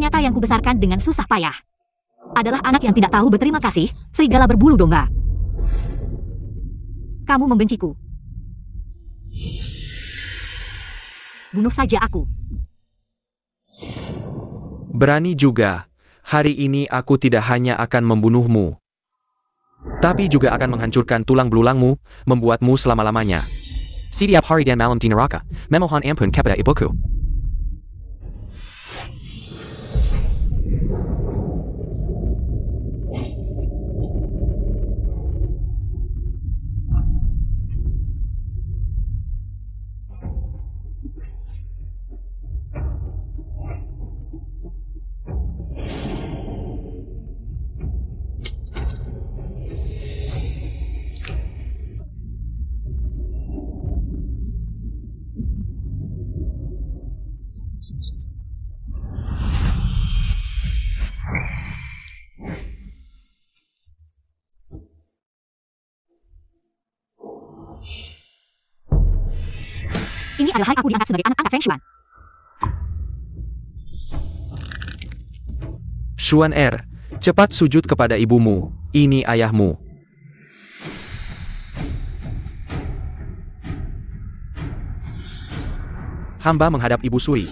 Ternyata yang kubesarkan dengan susah payah adalah anak yang tidak tahu berterima kasih, serigala berbulu domba. Kamu membenciku. Bunuh saja aku. Berani juga. Hari ini aku tidak hanya akan membunuhmu, tapi juga akan menghancurkan tulang belulangmu, membuatmu selama-lamanya. Setiap hari dan malam di neraka, memohon ampun kepada ibuku. Ini adalah hari aku diangkat sebagai anak angkat Feng Xuan. Xuan Er, cepat sujud kepada ibumu. Ini ayahmu. Hamba menghadap Ibu Suri.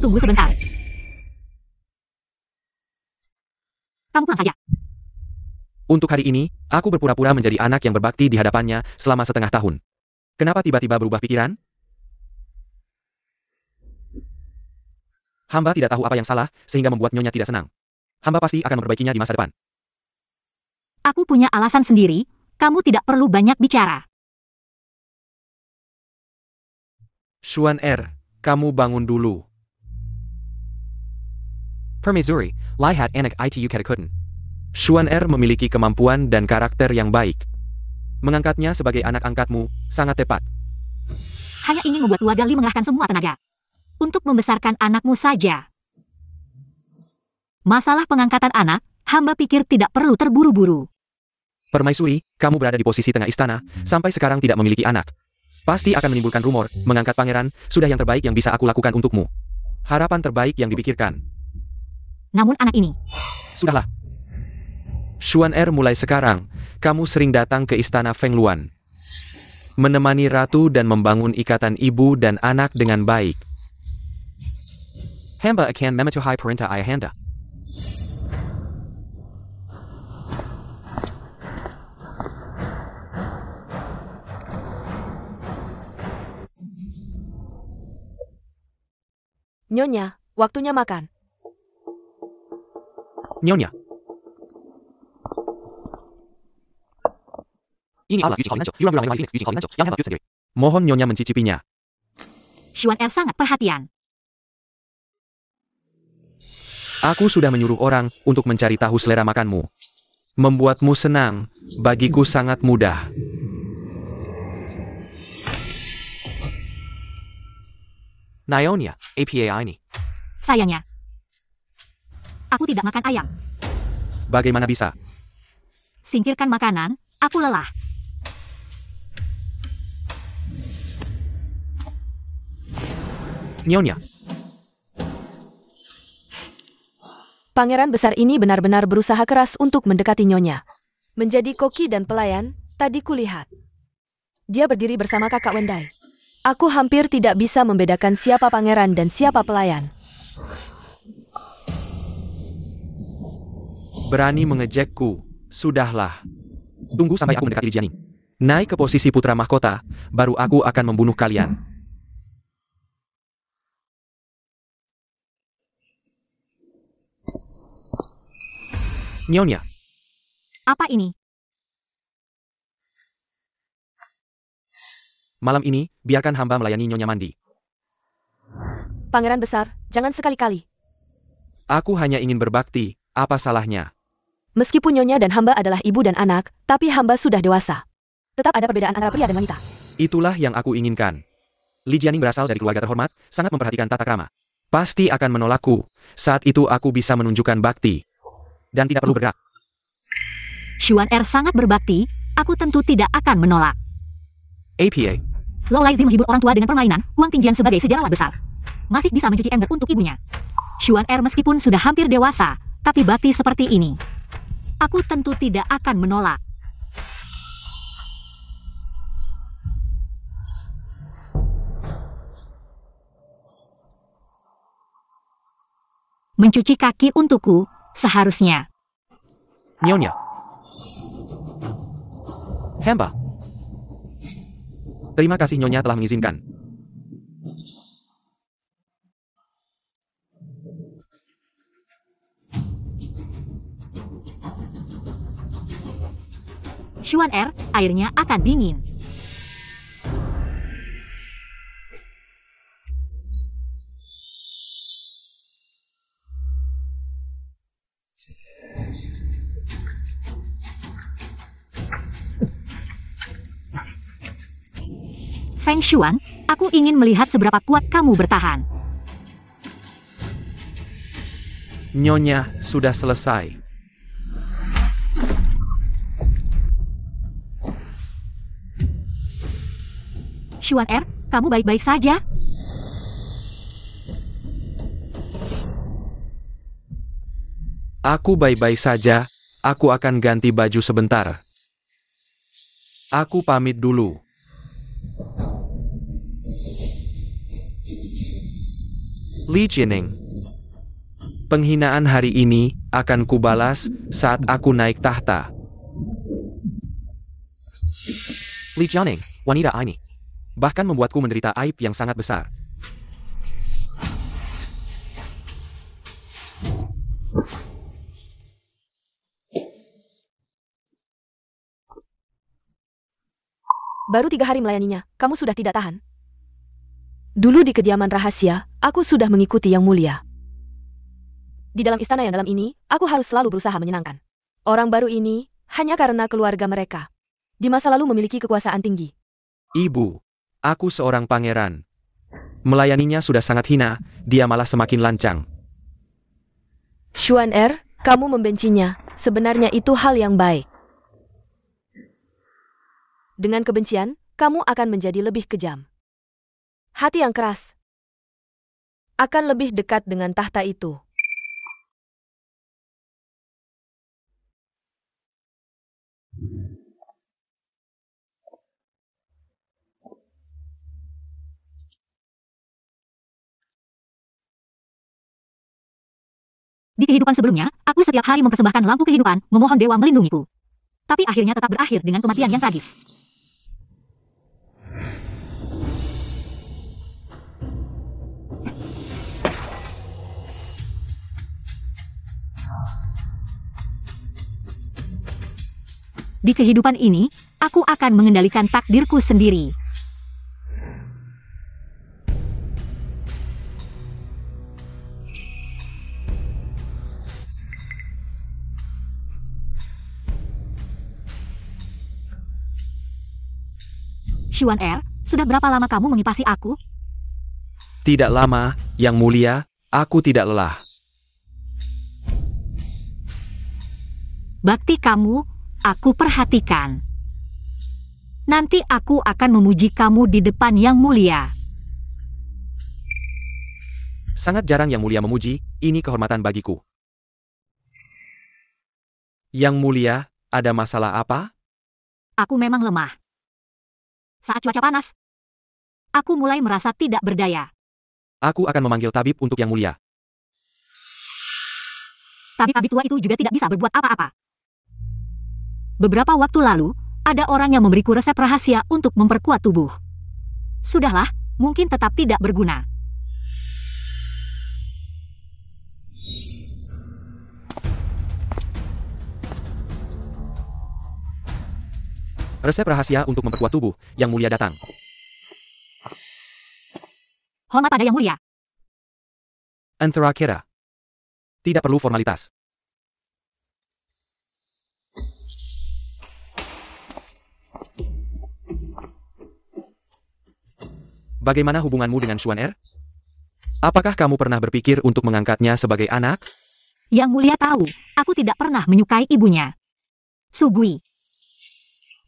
Tunggu sebentar. Kamu pulang saja. Untuk hari ini, aku berpura-pura menjadi anak yang berbakti di hadapannya selama setengah tahun. Kenapa tiba-tiba berubah pikiran? Hamba tidak tahu apa yang salah, sehingga membuat Nyonya tidak senang. Hamba pasti akan memperbaikinya di masa depan. Aku punya alasan sendiri, kamu tidak perlu banyak bicara. Xuan Er, kamu bangun dulu. Permaisuri, lihat anak itu katakan. Xuan Er memiliki kemampuan dan karakter yang baik. Mengangkatnya sebagai anak angkatmu, sangat tepat. Hanya ingin membuat Tua Gali mengerahkan semua tenaga untuk membesarkan anakmu saja. Masalah pengangkatan anak, hamba pikir tidak perlu terburu-buru. Permaisuri, kamu berada di posisi tengah istana, sampai sekarang tidak memiliki anak. Pasti akan menimbulkan rumor, mengangkat pangeran, sudah yang terbaik yang bisa aku lakukan untukmu. Harapan terbaik yang dipikirkan. Namun anak ini... Sudahlah. Xuan Er, mulai sekarang, kamu sering datang ke istana Feng Luan. Menemani ratu dan membangun ikatan ibu dan anak dengan baik. Hamba akan mematuhi perintah ayahanda. Nyonya, waktunya makan. Nyonya. Ini adalah biji kaldu yang hamba sendiri. Mohon Nyonya mencicipinya. Xuan Er sangat perhatian. Aku sudah menyuruh orang untuk mencari tahu selera makanmu. Membuatmu senang, bagiku sangat mudah. Nyonya, apa ini? Sayangnya, aku tidak makan ayam. Bagaimana bisa? Singkirkan makanan, aku lelah. Nyonya. Pangeran besar ini benar-benar berusaha keras untuk mendekati Nyonya. Menjadi koki dan pelayan, tadi kulihat. Dia berdiri bersama kakak Wendai. Aku hampir tidak bisa membedakan siapa pangeran dan siapa pelayan. Berani mengejekku. Sudahlah. Tunggu sampai aku mendekati Lijianing. Naik ke posisi putra mahkota, baru aku akan membunuh kalian. Nyonya. Apa ini? Malam ini, biarkan hamba melayani Nyonya mandi. Pangeran besar, jangan sekali-kali. Aku hanya ingin berbakti, apa salahnya? Meskipun Nyonya dan hamba adalah ibu dan anak, tapi hamba sudah dewasa. Tetap ada perbedaan antara pria dan wanita. Itulah yang aku inginkan. Lijianing berasal dari keluarga terhormat, sangat memperhatikan tata krama. Pasti akan menolakku. Saat itu aku bisa menunjukkan bakti. Dan tidak perlu bergerak. Xuan Er sangat berbakti, aku tentu tidak akan menolak. APA. Lo Laizi menghibur orang tua dengan permainan, uang tinjian sebagai sejarawan besar. Masih bisa mencuci ember untuk ibunya. Xuan Er meskipun sudah hampir dewasa, tapi bakti seperti ini. Aku tentu tidak akan menolak. Mencuci kaki untukku, seharusnya. Nyonya. Hamba. Terima kasih Nyonya telah mengizinkan. Xuan Er, airnya akan dingin. Feng Xuan, aku ingin melihat seberapa kuat kamu bertahan. Nyonya sudah selesai. Xuan Er, kamu baik-baik saja? Aku baik-baik saja, aku akan ganti baju sebentar. Aku pamit dulu. Li Jining. Penghinaan hari ini akan kubalas saat aku naik tahta. Li Jining, wanita ini. Bahkan membuatku menderita aib yang sangat besar. Baru 3 hari melayaninya, kamu sudah tidak tahan. Dulu di kediaman rahasia, aku sudah mengikuti Yang Mulia. Di dalam istana yang dalam ini, aku harus selalu berusaha menyenangkan. Orang baru ini, hanya karena keluarga mereka. Di masa lalu memiliki kekuasaan tinggi. Ibu, aku seorang pangeran. Melayaninya sudah sangat hina, dia malah semakin lancang. Xuan Er, kamu membencinya, sebenarnya itu hal yang baik. Dengan kebencian, kamu akan menjadi lebih kejam. Hati yang keras akan lebih dekat dengan tahta itu. Di kehidupan sebelumnya, aku setiap hari mempersembahkan lampu kehidupan, memohon dewa melindungiku. Tapi akhirnya tetap berakhir dengan kematian yang tragis. Di kehidupan ini, aku akan mengendalikan takdirku sendiri. Xuan Er, sudah berapa lama kamu mengipasi aku? Tidak lama, Yang Mulia, aku tidak lelah. Bakti kamu, aku perhatikan. Nanti aku akan memuji kamu di depan Yang Mulia. Sangat jarang Yang Mulia memuji, ini kehormatan bagiku. Yang Mulia, ada masalah apa? Aku memang lemah. Saat cuaca panas, aku mulai merasa tidak berdaya. Aku akan memanggil tabib untuk Yang Mulia. Tabib tua itu juga tidak bisa berbuat apa-apa. Beberapa waktu lalu, ada orang yang memberiku resep rahasia untuk memperkuat tubuh. Sudahlah, mungkin tetap tidak berguna. Resep rahasia untuk memperkuat tubuh, Yang Mulia datang. Hormat pada Yang Mulia. Antara kira. Tidak perlu formalitas. Bagaimana hubunganmu dengan Xuan Er? Apakah kamu pernah berpikir untuk mengangkatnya sebagai anak? Yang Mulia tahu, aku tidak pernah menyukai ibunya. Sugui.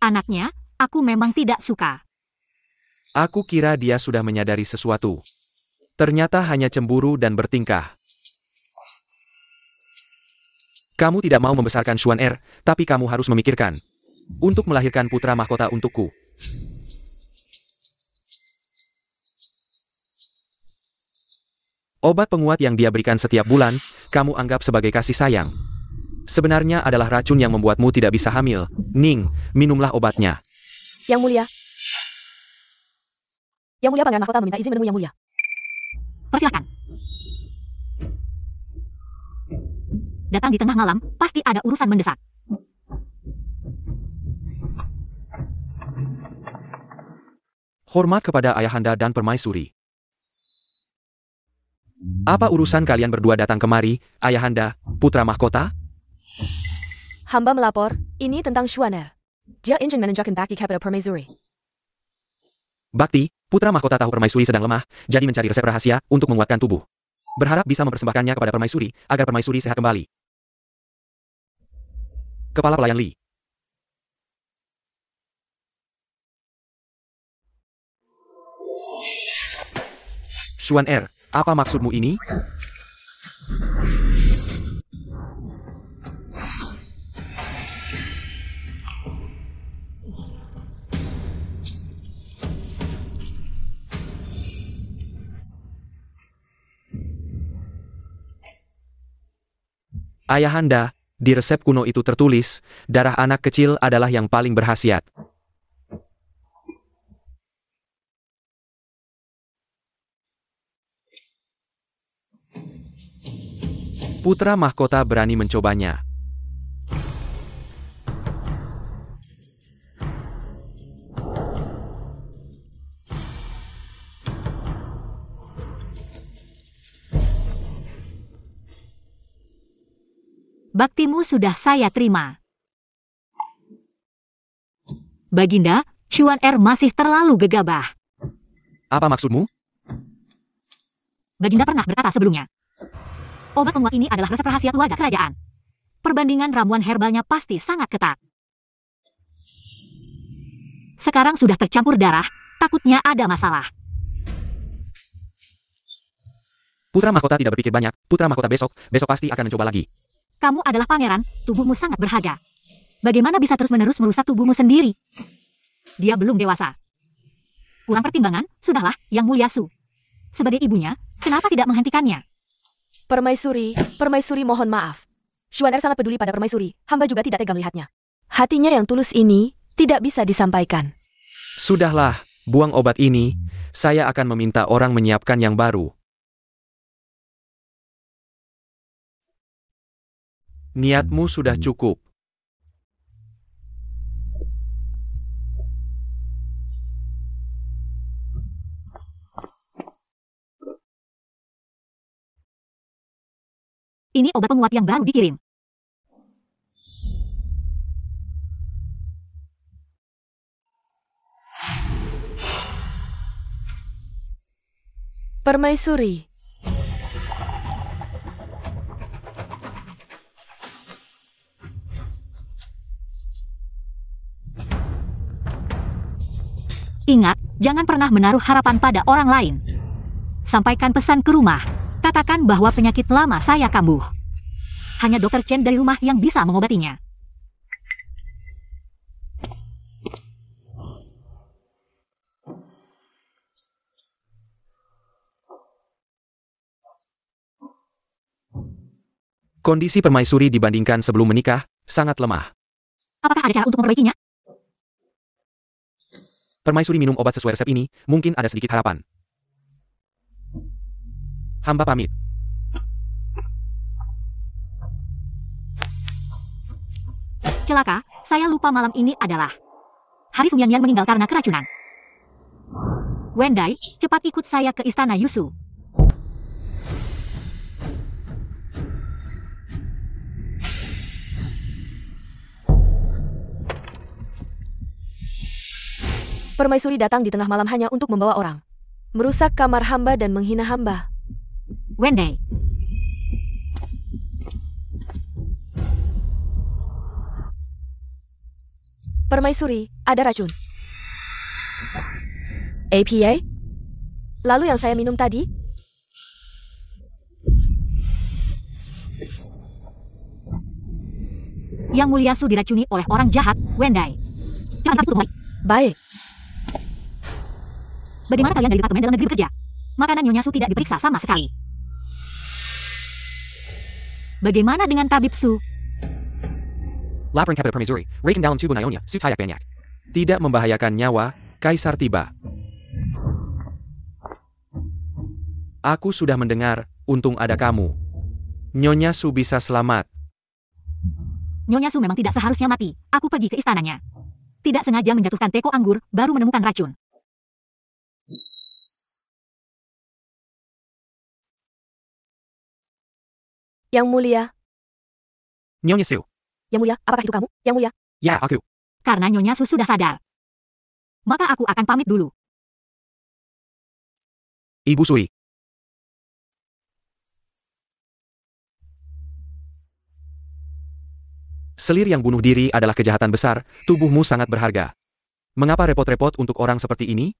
Anaknya, aku memang tidak suka. Aku kira dia sudah menyadari sesuatu. Ternyata hanya cemburu dan bertingkah. Kamu tidak mau membesarkan Xuan Er, tapi kamu harus memikirkan. Untuk melahirkan putra mahkota untukku. Obat penguat yang dia berikan setiap bulan, kamu anggap sebagai kasih sayang. Sebenarnya adalah racun yang membuatmu tidak bisa hamil. Ning, minumlah obatnya. Yang Mulia. Yang Mulia, Pangeran Mahkota meminta izin menemui Yang Mulia. Persilakan. Datang di tengah malam, pasti ada urusan mendesak. Hormat kepada Ayahanda dan Permaisuri. Apa urusan kalian berdua datang kemari, Ayahanda, putra mahkota? Hamba melapor, ini tentang Xuan Er. Dia ingin menunjukkan bakti kepada Permaisuri. Bakti, putra mahkota tahu Permaisuri sedang lemah, jadi mencari resep rahasia untuk menguatkan tubuh. Berharap bisa mempersembahkannya kepada Permaisuri, agar Permaisuri sehat kembali. Kepala Pelayan Li. Xuan Er, apa maksudmu ini? Ayahanda, di resep kuno itu tertulis, darah anak kecil adalah yang paling berkhasiat. Putra mahkota berani mencobanya. Baktimu sudah saya terima. Baginda, Xuan Er masih terlalu gegabah. Apa maksudmu? Baginda pernah berkata sebelumnya. Obat penguat ini adalah resep rahasia keluarga kerajaan. Perbandingan ramuan herbalnya pasti sangat ketat. Sekarang sudah tercampur darah, takutnya ada masalah. Putra mahkota tidak berpikir banyak, putra mahkota besok pasti akan mencoba lagi. Kamu adalah pangeran, tubuhmu sangat berharga. Bagaimana bisa terus-menerus merusak tubuhmu sendiri? Dia belum dewasa. Kurang pertimbangan, sudahlah, Yang Mulia Su. Sebagai ibunya, kenapa tidak menghentikannya? Permaisuri mohon maaf. Xuan Er sangat peduli pada Permaisuri, hamba juga tidak tega melihatnya. Hatinya yang tulus ini tidak bisa disampaikan. Sudahlah, buang obat ini, saya akan meminta orang menyiapkan yang baru. Niatmu sudah cukup. Ini obat penguat yang baru dikirim. Permaisuri. Ingat, jangan pernah menaruh harapan pada orang lain. Sampaikan pesan ke rumah. Katakan bahwa penyakit lama saya kambuh. Hanya Dr. Chen dari rumah yang bisa mengobatinya. Kondisi Permaisuri dibandingkan sebelum menikah, sangat lemah. Apakah ada cara untuk memperbaikinya? Permaisuri minum obat sesuai resep ini, mungkin ada sedikit harapan. Hamba pamit. Celaka, saya lupa malam ini adalah hari Sun Yanyan meninggal karena keracunan. Wendai, cepat ikut saya ke istana Yusu. Permaisuri datang di tengah malam hanya untuk membawa orang. Merusak kamar hamba dan menghina hamba. Wendai. Permaisuri, ada racun. APA? Lalu yang saya minum tadi? Yang Mulia Su diracuni oleh orang jahat, Wendai. Jangan takut untuk Baik. Bagaimana kalian dari Departemen Dalam Negeri bekerja? Makanan Nyonya Su tidak diperiksa sama sekali. Bagaimana dengan Tabib Su? Lapor Kapiter Permaisuri, Raken dalam tubuh Nyonya Su tidak banyak. Tidak membahayakan nyawa, Kaisar tiba. Aku sudah mendengar, untung ada kamu. Nyonya Su bisa selamat. Nyonya Su memang tidak seharusnya mati. Aku pergi ke istananya. Tidak sengaja menjatuhkan teko anggur, baru menemukan racun. Yang Mulia. Nyonya Su. Yang Mulia, apakah itu kamu? Yang Mulia. Ya, aku. Karena Nyonya Su sudah sadar. Maka aku akan pamit dulu. Ibu Suri. Selir yang bunuh diri adalah kejahatan besar, tubuhmu sangat berharga. Mengapa repot-repot untuk orang seperti ini?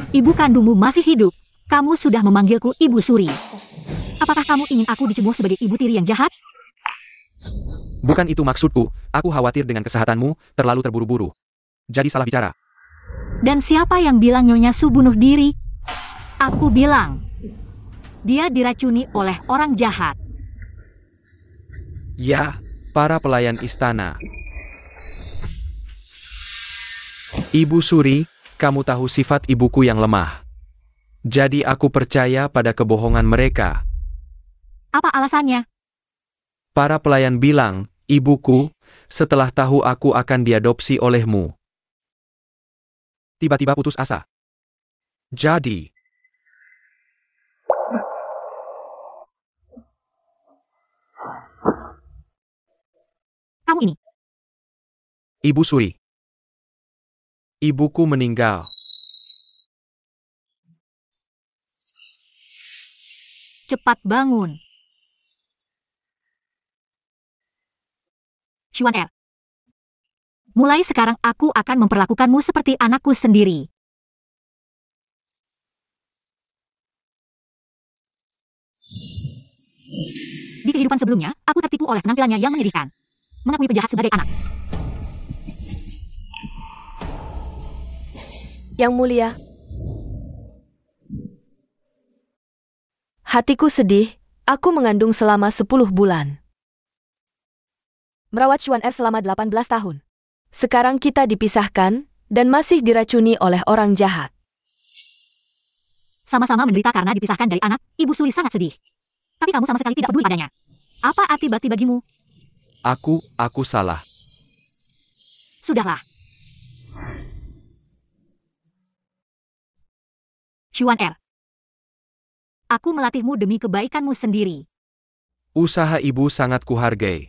Ibu kandungmu masih hidup. Kamu sudah memanggilku Ibu Suri. Apakah kamu ingin aku dicemooh sebagai ibu tiri yang jahat? Bukan itu maksudku, aku khawatir dengan kesehatanmu, terlalu terburu-buru. Jadi salah bicara. Dan siapa yang bilang Nyonya Su bunuh diri? Aku bilang. Dia diracuni oleh orang jahat. Ya, para pelayan istana. Ibu Suri, kamu tahu sifat ibuku yang lemah. Jadi aku percaya pada kebohongan mereka. Apa alasannya? Para pelayan bilang, ibuku, setelah tahu aku akan diadopsi olehmu. Tiba-tiba putus asa. Jadi, Kamu ini. Ibu Suri. Ibuku meninggal. Cepat bangun. Xuan Er. Mulai sekarang aku akan memperlakukanmu seperti anakku sendiri. Di kehidupan sebelumnya, aku tertipu oleh penampilannya yang menyedihkan. Mengakui penjahat sebagai anak. Yang Mulia. Hatiku sedih, aku mengandung selama 10 bulan. Merawat Xuan Er selama 18 tahun. Sekarang kita dipisahkan, dan masih diracuni oleh orang jahat. Sama-sama menderita karena dipisahkan dari anak, Ibu Suri sangat sedih. Tapi kamu sama sekali tidak peduli padanya. Apa arti bakti bagimu? Aku salah. Sudahlah. Xuan Er. Aku melatihmu demi kebaikanmu sendiri. Usaha ibu sangat kuhargai.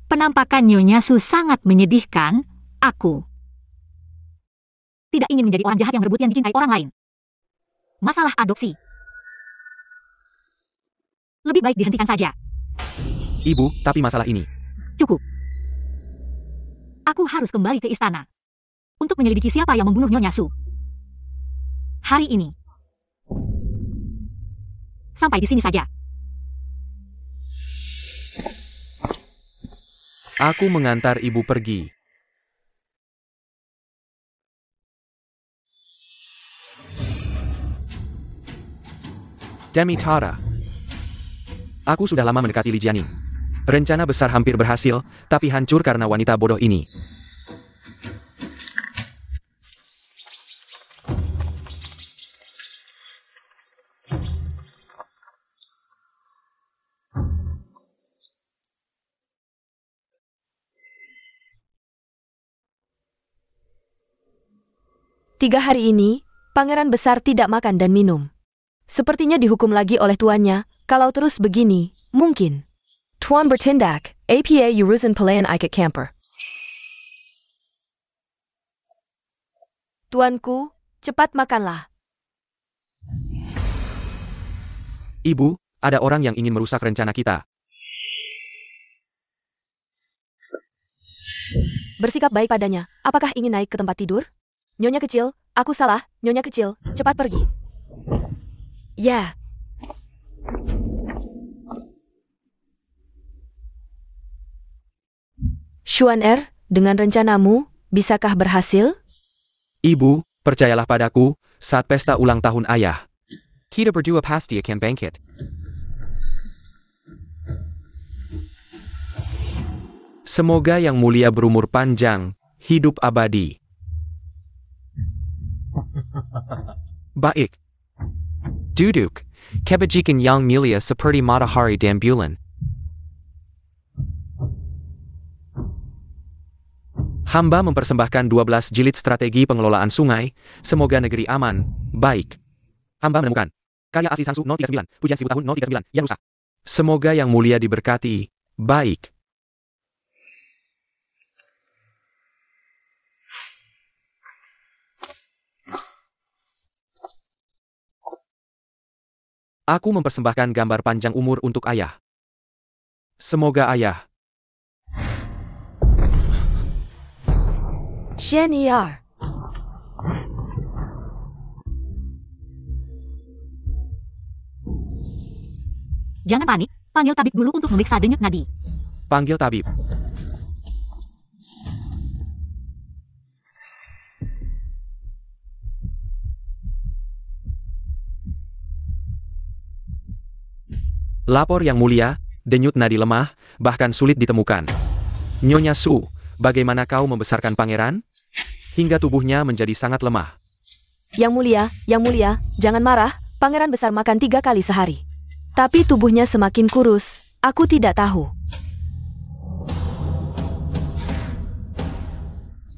Penampakan Nyonya Su sangat menyedihkan. Aku tidak ingin menjadi orang jahat yang berebut yang dicintai orang lain. Masalah adopsi. Lebih baik dihentikan saja. Ibu, tapi masalah ini. Cukup. Aku harus kembali ke istana. Untuk menyelidiki siapa yang membunuh Nyonya Su. Hari ini. Sampai di sini saja. Aku mengantar ibu pergi. Demi Tara. Aku sudah lama mendekati Li Jianing. Rencana besar hampir berhasil, tapi hancur karena wanita bodoh ini. Tiga hari ini, Pangeran Besar tidak makan dan minum. Sepertinya dihukum lagi oleh tuannya, kalau terus begini, mungkin. Tuan bertindak, APA Urusan Pelayan Ikat Camper. Tuanku, cepat makanlah. Ibu, ada orang yang ingin merusak rencana kita. Bersikap baik padanya. Apakah ingin naik ke tempat tidur? Nyonya kecil, aku salah. Nyonya kecil, cepat pergi. Ya. Xuan dengan rencanamu, bisakah berhasil? Ibu, percayalah padaku, saat pesta ulang tahun ayah. Kita berdua pasti akan bangkit. Semoga Yang Mulia berumur panjang, hidup abadi. Baik. Duduk, kebajikan Yang Mulia seperti matahari dan bulan. Hamba mempersembahkan 12 jilid strategi pengelolaan sungai, semoga negeri aman, baik. Hamba menemukan karya asli Sangsu 039, pujian 1000 tahun 039, yang rusak. Semoga Yang Mulia diberkati, baik. Aku mempersembahkan gambar panjang umur untuk ayah. Semoga ayah. Sheniar. Jangan panik, panggil tabib dulu untuk memeriksa denyut nadi. Panggil tabib. Lapor Yang Mulia, denyut nadi lemah, bahkan sulit ditemukan. Nyonya Su, bagaimana kau membesarkan pangeran? Hingga tubuhnya menjadi sangat lemah. Yang Mulia, jangan marah, pangeran besar makan 3 kali sehari. Tapi tubuhnya semakin kurus, aku tidak tahu.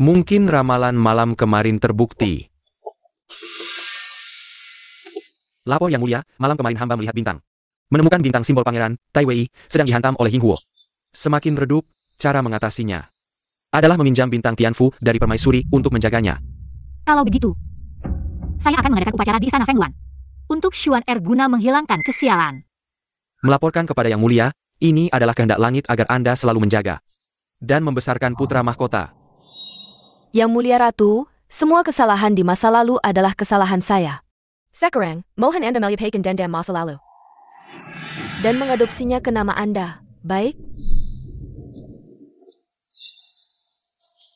Mungkin ramalan malam kemarin terbukti. Lapor Yang Mulia, malam kemarin hamba melihat bintang. Menemukan bintang simbol pangeran, Tai Wei, sedang dihantam oleh Ying Huo. Semakin redup, cara mengatasinya adalah meminjam bintang Tianfu dari permaisuri untuk menjaganya. Kalau begitu, saya akan mengadakan upacara di istana Fengluan untuk Xuan guna menghilangkan kesialan. Melaporkan kepada Yang Mulia, ini adalah kehendak langit agar Anda selalu menjaga dan membesarkan putra mahkota. Yang Mulia Ratu, semua kesalahan di masa lalu adalah kesalahan saya. Sekarang, mohon Anda melihatkan dendam masa lalu dan mengadopsinya ke nama Anda, baik?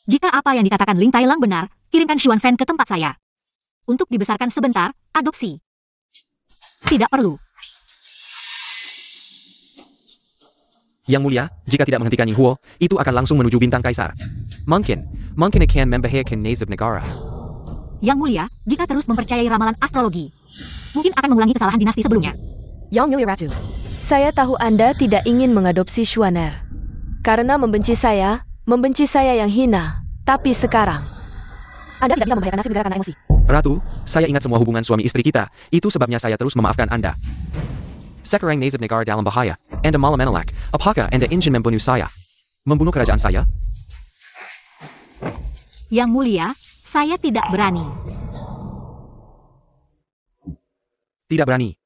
Jika apa yang dikatakan Ling Tailang benar, kirimkan Xuan Fan ke tempat saya. Untuk dibesarkan sebentar, adopsi. Tidak perlu. Yang Mulia, jika tidak menghentikan Ying Huo, itu akan langsung menuju bintang kaisar. Mungkin akan membahayakan nasib negara. Yang Mulia, jika terus mempercayai ramalan astrologi, mungkin akan mengulangi kesalahan dinasti sebelumnya. Yang Mulia Ratu, saya tahu Anda tidak ingin mengadopsi Xuan karena membenci saya yang hina. Tapi sekarang, Anda tidak bisa membahayakan nasib negara karena emosi. Ratu, saya ingat semua hubungan suami istri kita, itu sebabnya saya terus memaafkan Anda. Sekarang nasib negara dalam bahaya, Anda malah menolak, apakah Anda ingin membunuh saya? Membunuh kerajaan saya? Yang Mulia, saya tidak berani. Tidak berani.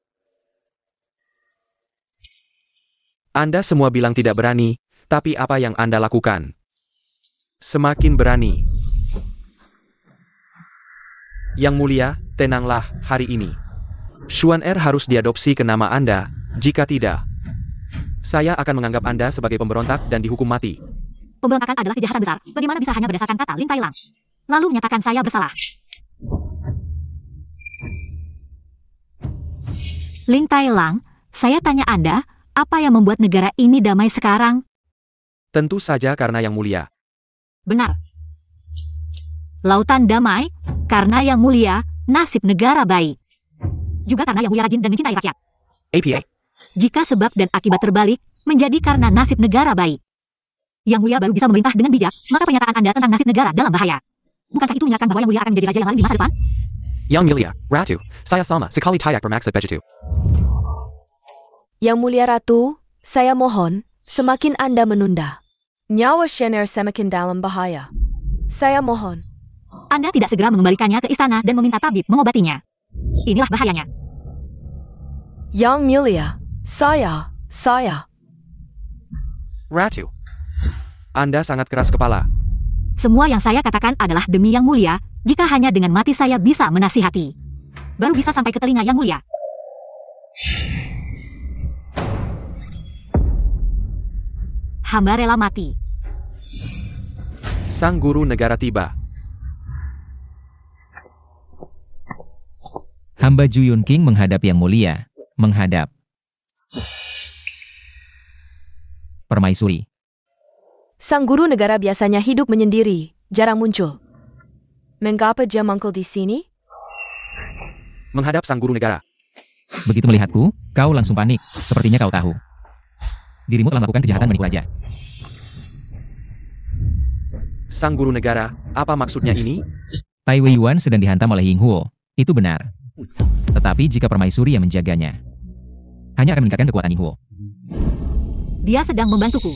Anda semua bilang tidak berani, tapi apa yang Anda lakukan? Semakin berani. Yang Mulia, tenanglah hari ini. Xuan harus diadopsi ke nama Anda, jika tidak, saya akan menganggap Anda sebagai pemberontak dan dihukum mati. Pemberontakan adalah kejahatan besar, bagaimana bisa hanya berdasarkan kata Ling Tailang, lalu menyatakan saya bersalah. Ling Tailang, saya tanya Anda, apa yang membuat negara ini damai sekarang? Tentu saja karena Yang Mulia. Benar. Lautan damai, karena Yang Mulia, nasib negara baik. Juga karena Yang Mulia rajin dan mencintai rakyat. APA. Jika sebab dan akibat terbalik, menjadi karena nasib negara baik. Yang Mulia baru bisa memerintah dengan bijak, maka pernyataan Anda tentang nasib negara dalam bahaya. Bukankah itu menyatakan bahwa Yang Mulia akan menjadi raja yang lain di masa depan? Yang Mulia, Ratu, saya sama sekali tidak bermaksud begitu. Yang Mulia Ratu, saya mohon, semakin Anda menunda, nyawa Xuan semakin dalam bahaya. Saya mohon, Anda tidak segera mengembalikannya ke istana dan meminta tabib mengobatinya. Inilah bahayanya. Yang mulia, saya. Ratu. Anda sangat keras kepala. Semua yang saya katakan adalah demi Yang Mulia, jika hanya dengan mati saya bisa menasihati. Baru bisa sampai ke telinga Yang Mulia. Hamba rela mati. Sang guru negara tiba. Hamba Ju Yun King menghadap Yang Mulia. Menghadap. Permaisuri. Sang guru negara biasanya hidup menyendiri, jarang muncul. Mengapa dia mangkul di sini? Menghadap sang guru negara. Begitu melihatku, kau langsung panik. Sepertinya kau tahu. Dirimu telah melakukan kejahatan menipu raja. Sang guru negara, apa maksudnya ini? Tai Wei Yuan sedang dihantam oleh Ying Huo. Itu benar. Tetapi jika permaisuri yang menjaganya, hanya akan meningkatkan kekuatan Ying Huo. Dia sedang membantuku.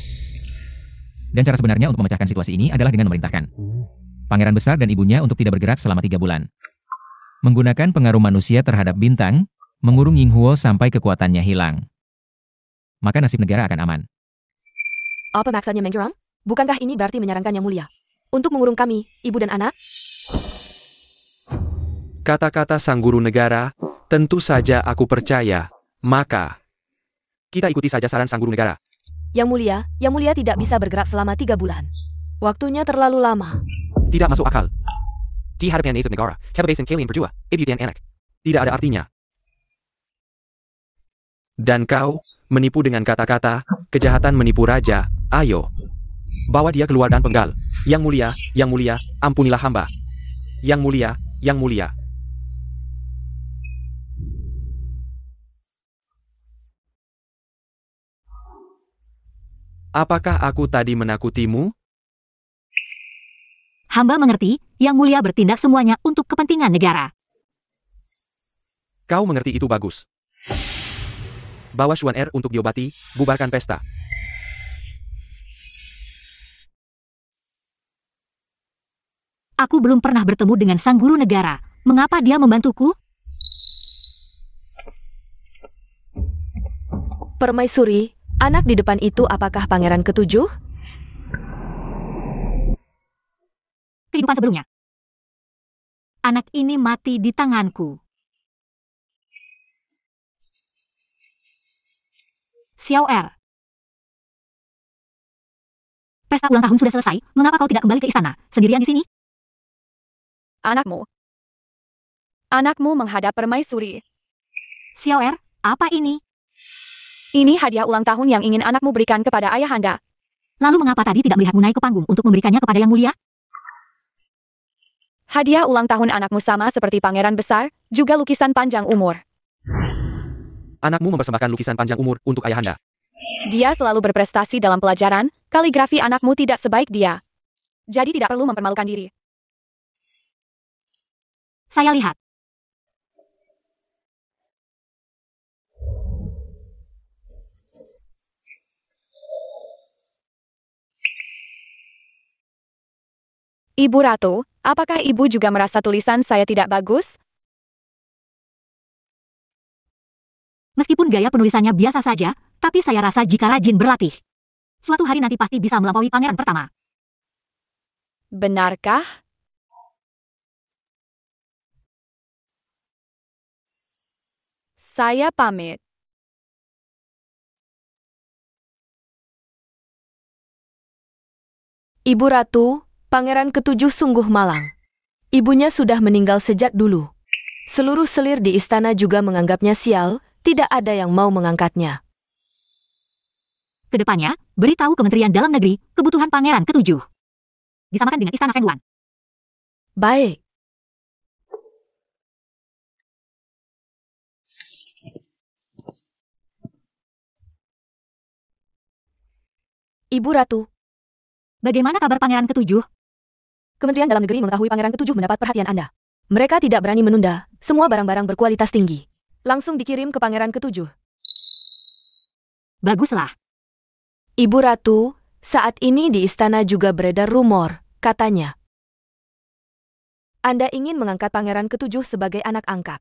Dan cara sebenarnya untuk memecahkan situasi ini adalah dengan memerintahkan pangeran besar dan ibunya untuk tidak bergerak selama 3 bulan. Menggunakan pengaruh manusia terhadap bintang, mengurung Ying Huo sampai kekuatannya hilang. Maka nasib negara akan aman. Apa maksudnya menyerang? Bukankah ini berarti menyarankan Yang Mulia untuk mengurung kami, ibu dan anak? Kata-kata sang guru negara, tentu saja aku percaya. Maka, kita ikuti saja saran sang guru negara. Yang Mulia tidak bisa bergerak selama 3 bulan. Waktunya terlalu lama. Tidak masuk akal. Di hadapan nasib negara, kebebasan kalian berdua, ibu dan anak, tidak ada artinya. Dan kau, menipu dengan kata-kata, kejahatan menipu raja, ayo. Bawa dia keluar dan penggal. Yang Mulia, ampunilah hamba. Yang Mulia. Apakah aku tadi menakutimu? Hamba mengerti, Yang Mulia bertindak semuanya untuk kepentingan negara. Kau mengerti itu bagus. Bawa Xuan Er untuk diobati, bubarkan pesta. Aku belum pernah bertemu dengan sang guru negara. Mengapa dia membantuku? Permaisuri, anak di depan itu apakah pangeran ketujuh? Kehidupan sebelumnya. Anak ini mati di tanganku. Xiao Er. Pesta ulang tahun sudah selesai, mengapa kau tidak kembali ke istana, sendirian di sini? Anakmu menghadap permaisuri. Xiao Er, apa ini? Ini hadiah ulang tahun yang ingin anakmu berikan kepada ayahanda. Lalu mengapa tadi tidak melihatmu naik ke panggung untuk memberikannya kepada Yang Mulia? Hadiah ulang tahun anakmu sama seperti pangeran besar, juga lukisan panjang umur. Anakmu mempersembahkan lukisan panjang umur untuk ayahanda. Dia selalu berprestasi dalam pelajaran, kaligrafi anakmu tidak sebaik dia. Jadi tidak perlu mempermalukan diri. Saya lihat. Ibu Ratu, apakah ibu juga merasa tulisan saya tidak bagus? Meskipun gaya penulisannya biasa saja, tapi saya rasa jika rajin berlatih, suatu hari nanti pasti bisa melampaui pangeran pertama. Benarkah? Saya pamit. Ibu Ratu, pangeran ketujuh sungguh malang. Ibunya sudah meninggal sejak dulu. Seluruh selir di istana juga menganggapnya sial, tidak ada yang mau mengangkatnya. Kedepannya, beritahu Kementerian Dalam Negeri kebutuhan pangeran ketujuh. Disamakan dengan istana Fengguan. Baik. Ibu Ratu, Bagaimana kabar pangeran ketujuh? Kementerian Dalam Negeri mengetahui pangeran ketujuh mendapat perhatian Anda. Mereka tidak berani menunda, semua barang-barang berkualitas tinggi. Langsung dikirim ke pangeran ketujuh. Baguslah. Ibu Ratu, saat ini di istana juga beredar rumor, katanya Anda ingin mengangkat pangeran ketujuh sebagai anak angkat.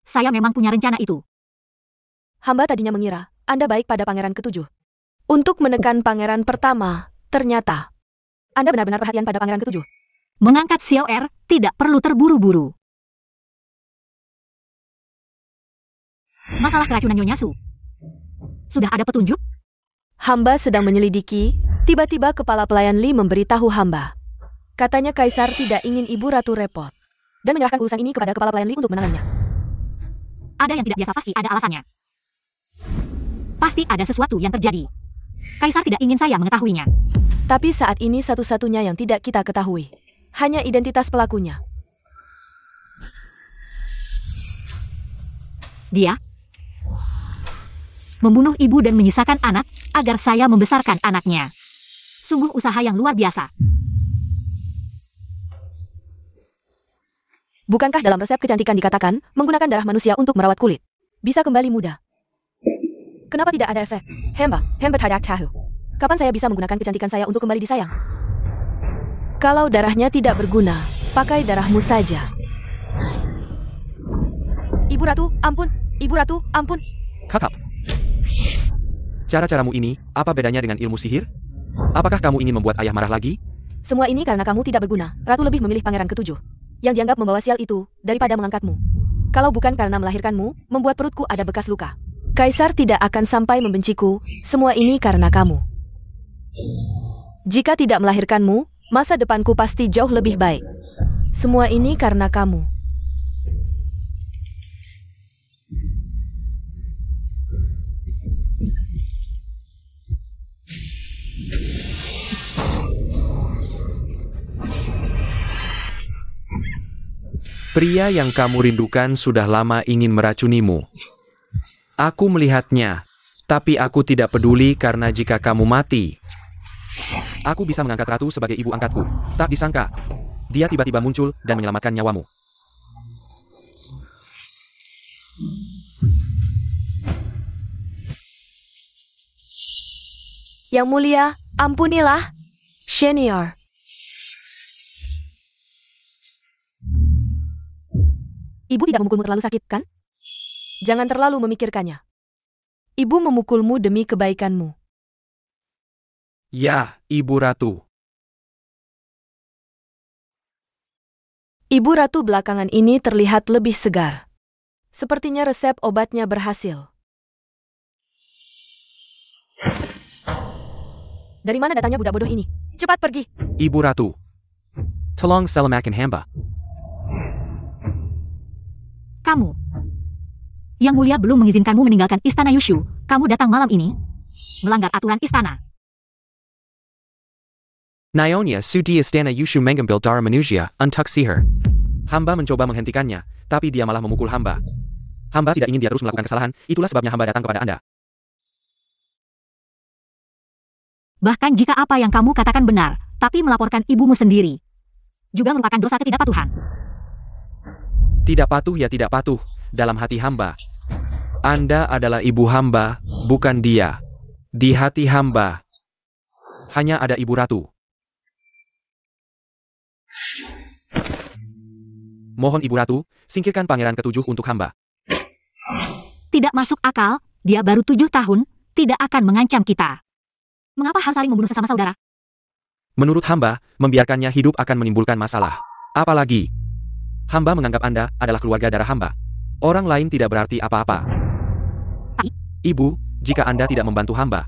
Saya memang punya rencana itu. Hamba tadinya mengira Anda baik pada pangeran ketujuh. Untuk menekan pangeran pertama, ternyata Anda benar-benar perhatian pada pangeran ketujuh. Mengangkat Xiao Er tidak perlu terburu-buru. Masalah keracunan Nyonya Su. Sudah ada petunjuk? Hamba sedang menyelidiki, tiba-tiba kepala pelayan Li memberitahu hamba. Katanya Kaisar tidak ingin Ibu Ratu repot dan menyerahkan urusan ini kepada kepala pelayan Li untuk menangannya. Ada yang tidak biasa, pasti ada alasannya. Pasti ada sesuatu yang terjadi. Kaisar tidak ingin saya mengetahuinya. Tapi saat ini satu-satunya yang tidak kita ketahui hanya identitas pelakunya. Dia membunuh ibu dan menyisakan anak agar saya membesarkan anaknya. Sungguh usaha yang luar biasa. Bukankah dalam resep kecantikan dikatakan menggunakan darah manusia untuk merawat kulit bisa kembali muda? Kenapa tidak ada efek? Hamba tidak tahu. Kapan saya bisa menggunakan kecantikan saya untuk kembali disayang? Kalau darahnya tidak berguna, pakai darahmu saja. Ibu Ratu, ampun. Ibu Ratu, ampun. Kakak. Cara-caramu ini, apa bedanya dengan ilmu sihir? Apakah kamu ingin membuat ayah marah lagi? Semua ini karena kamu tidak berguna. Ratu lebih memilih pangeran ketujuh yang dianggap membawa sial itu daripada mengangkatmu. Kalau bukan karena melahirkanmu, membuat perutku ada bekas luka. Kaisar tidak akan sampai membenciku. Semua ini karena kamu. Jika tidak melahirkanmu, masa depanku pasti jauh lebih baik. Semua ini karena kamu. Pria yang kamu rindukan sudah lama ingin meracunimu. Aku melihatnya, tapi aku tidak peduli karena jika kamu mati, aku bisa mengangkat ratu sebagai ibu angkatku. Tak disangka, dia tiba-tiba muncul dan menyelamatkan nyawamu. Yang mulia, ampunilah, Senior. Ibu tidak memukulmu terlalu sakit, kan? Jangan terlalu memikirkannya. Ibu memukulmu demi kebaikanmu. Ya, Ibu Ratu. Ibu Ratu belakangan ini terlihat lebih segar. Sepertinya resep obatnya berhasil. Dari mana datangnya budak bodoh ini? Cepat pergi! Ibu Ratu. Tolong selamatkan hamba. Kamu. Yang mulia belum mengizinkanmu meninggalkan istana Yushu. Kamu datang malam ini melanggar aturan istana. Nyonya Su di istana Yushu mengambil darah manusia untuk sihir. Hamba mencoba menghentikannya, tapi dia malah memukul hamba. Hamba tidak ingin dia terus melakukan kesalahan, itulah sebabnya hamba datang kepada Anda. Bahkan jika apa yang kamu katakan benar, tapi melaporkan ibumu sendiri juga merupakan dosa ketidakpatuhan. Tidak patuh ya tidak patuh, dalam hati hamba. Anda adalah ibu hamba, bukan dia. Di hati hamba, hanya ada Ibu Ratu. Mohon Ibu Ratu, singkirkan pangeran ketujuh untuk hamba. Tidak masuk akal, dia baru 7 tahun, tidak akan mengancam kita. Mengapa harus saling membunuh sesama saudara? Menurut hamba, membiarkannya hidup akan menimbulkan masalah. Apalagi, hamba menganggap Anda adalah keluarga darah hamba. Orang lain tidak berarti apa-apa. Ibu, jika Anda tidak membantu hamba,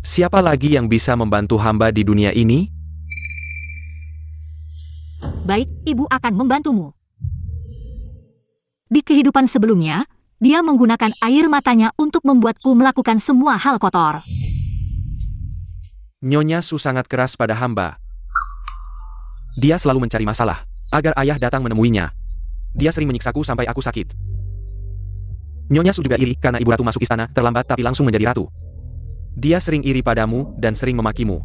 siapa lagi yang bisa membantu hamba di dunia ini? Baik, ibu akan membantumu. Di kehidupan sebelumnya, dia menggunakan air matanya untuk membuatku melakukan semua hal kotor. Nyonya Su sangat keras pada hamba. Dia selalu mencari masalah, agar ayah datang menemuinya. Dia sering menyiksaku sampai aku sakit. Nyonya Su juga iri karena Ibu Ratu masuk istana terlambat tapi langsung menjadi ratu. Dia sering iri padamu dan sering memakimu.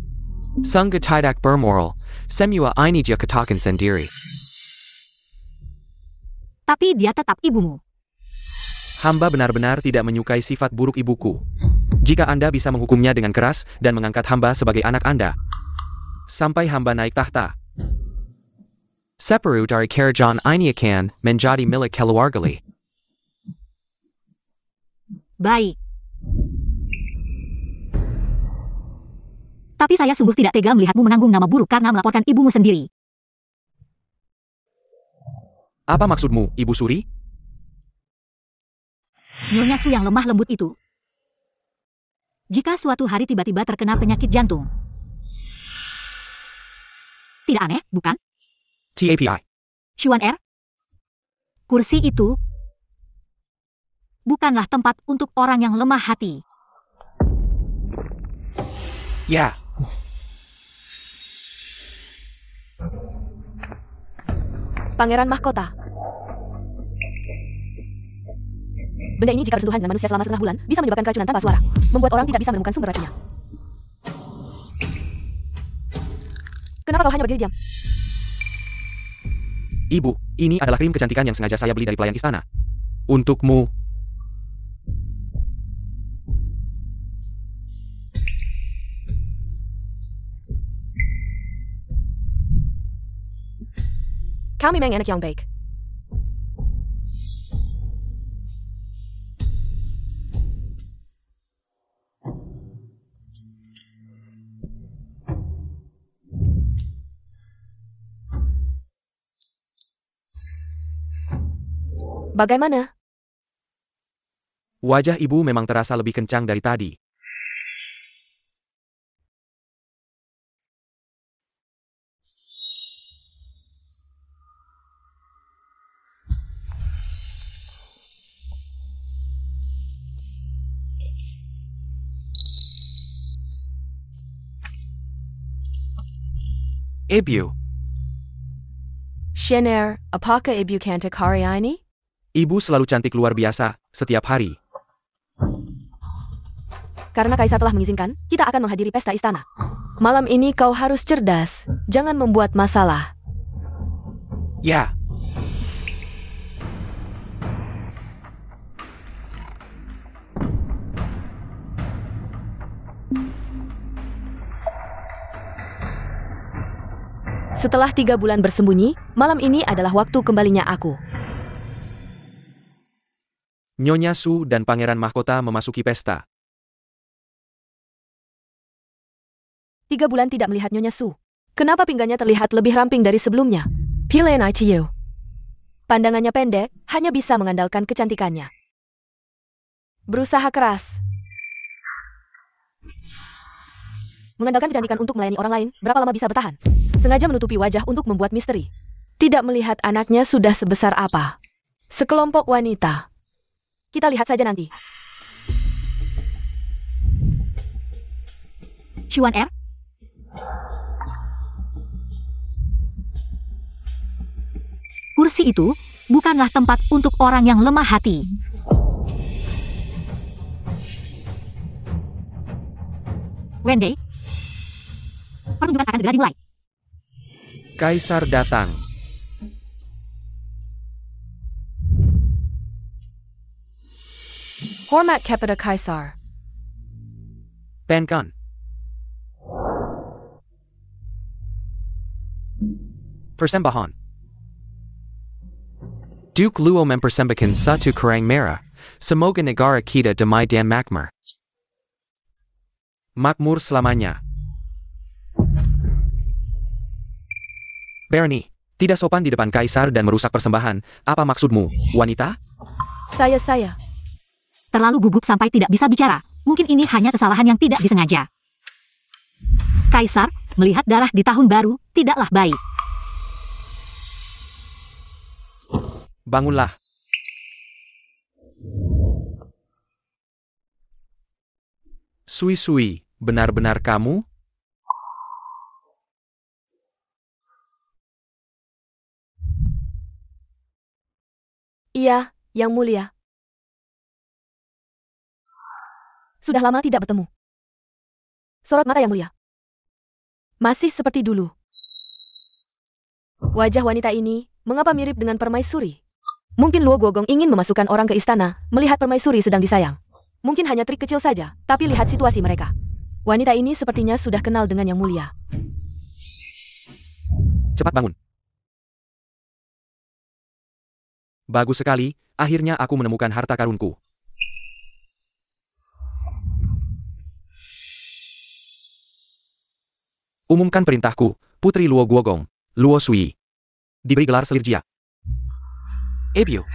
Sungguh tidak bermoral, semua ini dia katakan sendiri. Tapi dia tetap ibumu. Hamba benar-benar tidak menyukai sifat buruk ibuku. Jika Anda bisa menghukumnya dengan keras dan mengangkat hamba sebagai anak Anda, sampai hamba naik tahta. Separuh dari kerajaan ini akan menjadi milik keluarga. Baik. Tapi saya sungguh tidak tega melihatmu menanggung nama buruk karena melaporkan ibumu sendiri. Apa maksudmu, Ibu Suri? Nyonya Su yang lemah lembut itu. Jika suatu hari tiba-tiba terkena penyakit jantung. Tidak aneh, bukan? TAPI. Xuan Er? Kursi itu bukanlah tempat untuk orang yang lemah hati. Ya. Pangeran Mahkota. Benda ini jika bersentuhan dengan manusia selama setengah bulan, bisa menyebabkan keracunan tanpa suara. Membuat orang tidak bisa menemukan sumber racunnya. Kenapa kau hanya berdiri diam? Ibu, ini adalah krim kecantikan yang sengaja saya beli dari pelayan istana. Untukmu. Kami memang anak yang baik. Bagaimana? Wajah ibu memang terasa lebih kencang dari tadi. Ibu, Shener, apakah ibu cantik hari ini? ibu selalu cantik luar biasa, setiap hari. Karena Kaisar telah mengizinkan, kita akan menghadiri pesta istana. Malam ini kau harus cerdas, jangan membuat masalah. Ya. Setelah 3 bulan bersembunyi, malam ini adalah waktu kembalinya aku. Nyonya Su dan Pangeran Mahkota memasuki pesta. 3 bulan tidak melihat Nyonya Su. Kenapa pinggangnya terlihat lebih ramping dari sebelumnya? Pilihan ICU. Pandangannya pendek, hanya bisa mengandalkan kecantikannya. Berusaha keras. Mengandalkan kecantikan untuk melayani orang lain, berapa lama bisa bertahan? Sengaja menutupi wajah untuk membuat misteri. Tidak melihat anaknya sudah sebesar apa. Sekelompok wanita. Kita lihat saja nanti. Xuan Er? Kursi itu bukanlah tempat untuk orang yang lemah hati. Wendy, pertunjukan akan segera dimulai. Kaisar datang. Hormat kepada Kaisar. Penkan. Persembahan. Duke Luo mempersembahkan satu kerang merah. Semoga negara kita damai dan makmur. Makmur selamanya. Bernie, tidak sopan di depan Kaisar dan merusak persembahan. Apa maksudmu, wanita? Saya. Terlalu gugup sampai tidak bisa bicara. Mungkin ini hanya kesalahan yang tidak disengaja. Kaisar, melihat darah di tahun baru, tidaklah baik. Bangunlah. Sui, benar-benar kamu? Iya, Yang Mulia. Sudah lama tidak bertemu. Sorot mata Yang Mulia. Masih seperti dulu. Wajah wanita ini, mengapa mirip dengan permaisuri? Mungkin Luo Guogong ingin memasukkan orang ke istana, melihat permaisuri sedang disayang. Mungkin hanya trik kecil saja, tapi lihat situasi mereka. Wanita ini sepertinya sudah kenal dengan Yang Mulia. Cepat bangun. Bagus sekali, akhirnya aku menemukan harta karunku. Umumkan perintahku, Putri Luo Guogong, Luo Sui. Diberi gelar selir jia. Ebio.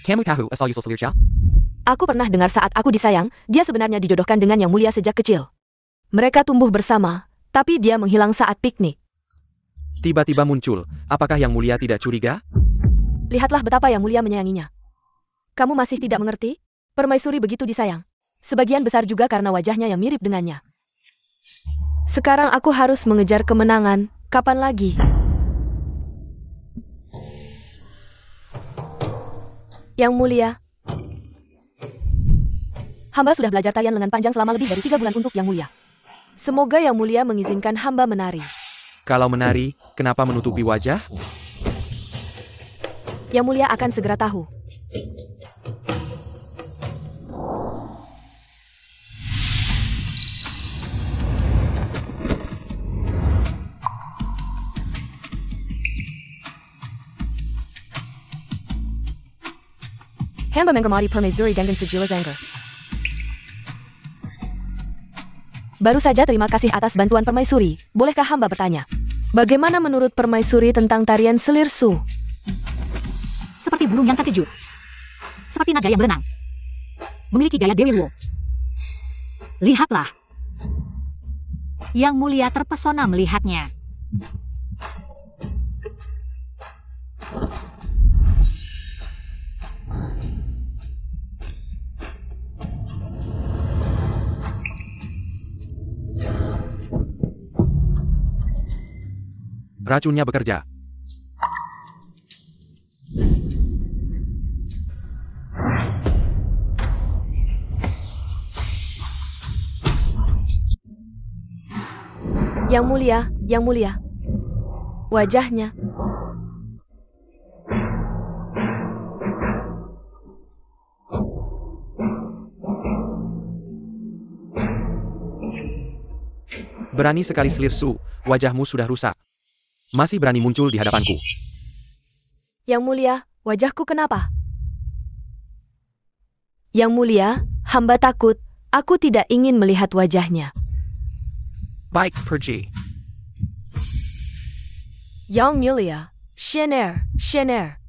Kamu tahu asal usul selir jia? Aku pernah dengar saat aku disayang, dia sebenarnya dijodohkan dengan Yang Mulia sejak kecil. Mereka tumbuh bersama, tapi dia menghilang saat piknik. Tiba-tiba muncul, apakah Yang Mulia tidak curiga? Lihatlah betapa Yang Mulia menyayanginya. Kamu masih tidak mengerti? Permaisuri begitu disayang. Sebagian besar juga karena wajahnya yang mirip dengannya. Sekarang aku harus mengejar kemenangan. Kapan lagi? Yang Mulia. Hamba sudah belajar tarian lengan panjang selama lebih dari 3 bulan untuk Yang Mulia. Semoga Yang Mulia mengizinkan hamba menari. Kalau menari, kenapa menutupi wajah? Yang Mulia akan segera tahu. Hamba mengamati permaisuri dengan sejelas anger. Baru saja terima kasih atas bantuan permaisuri. Bolehkah hamba bertanya? Bagaimana menurut permaisuri tentang tarian selir su? Seperti burung yang terkejut. Seperti naga yang berenang. Memiliki gaya Dewi Luo. Lihatlah. Yang Mulia terpesona melihatnya. Racunnya bekerja. Yang Mulia, Yang Mulia. Wajahnya. Berani sekali selir su, wajahmu sudah rusak. Masih berani muncul di hadapanku. Yang Mulia, wajahku kenapa? Yang Mulia, hamba takut. Aku tidak ingin melihat wajahnya. Baik, pergi. Yang Mulia, Shener, Shener.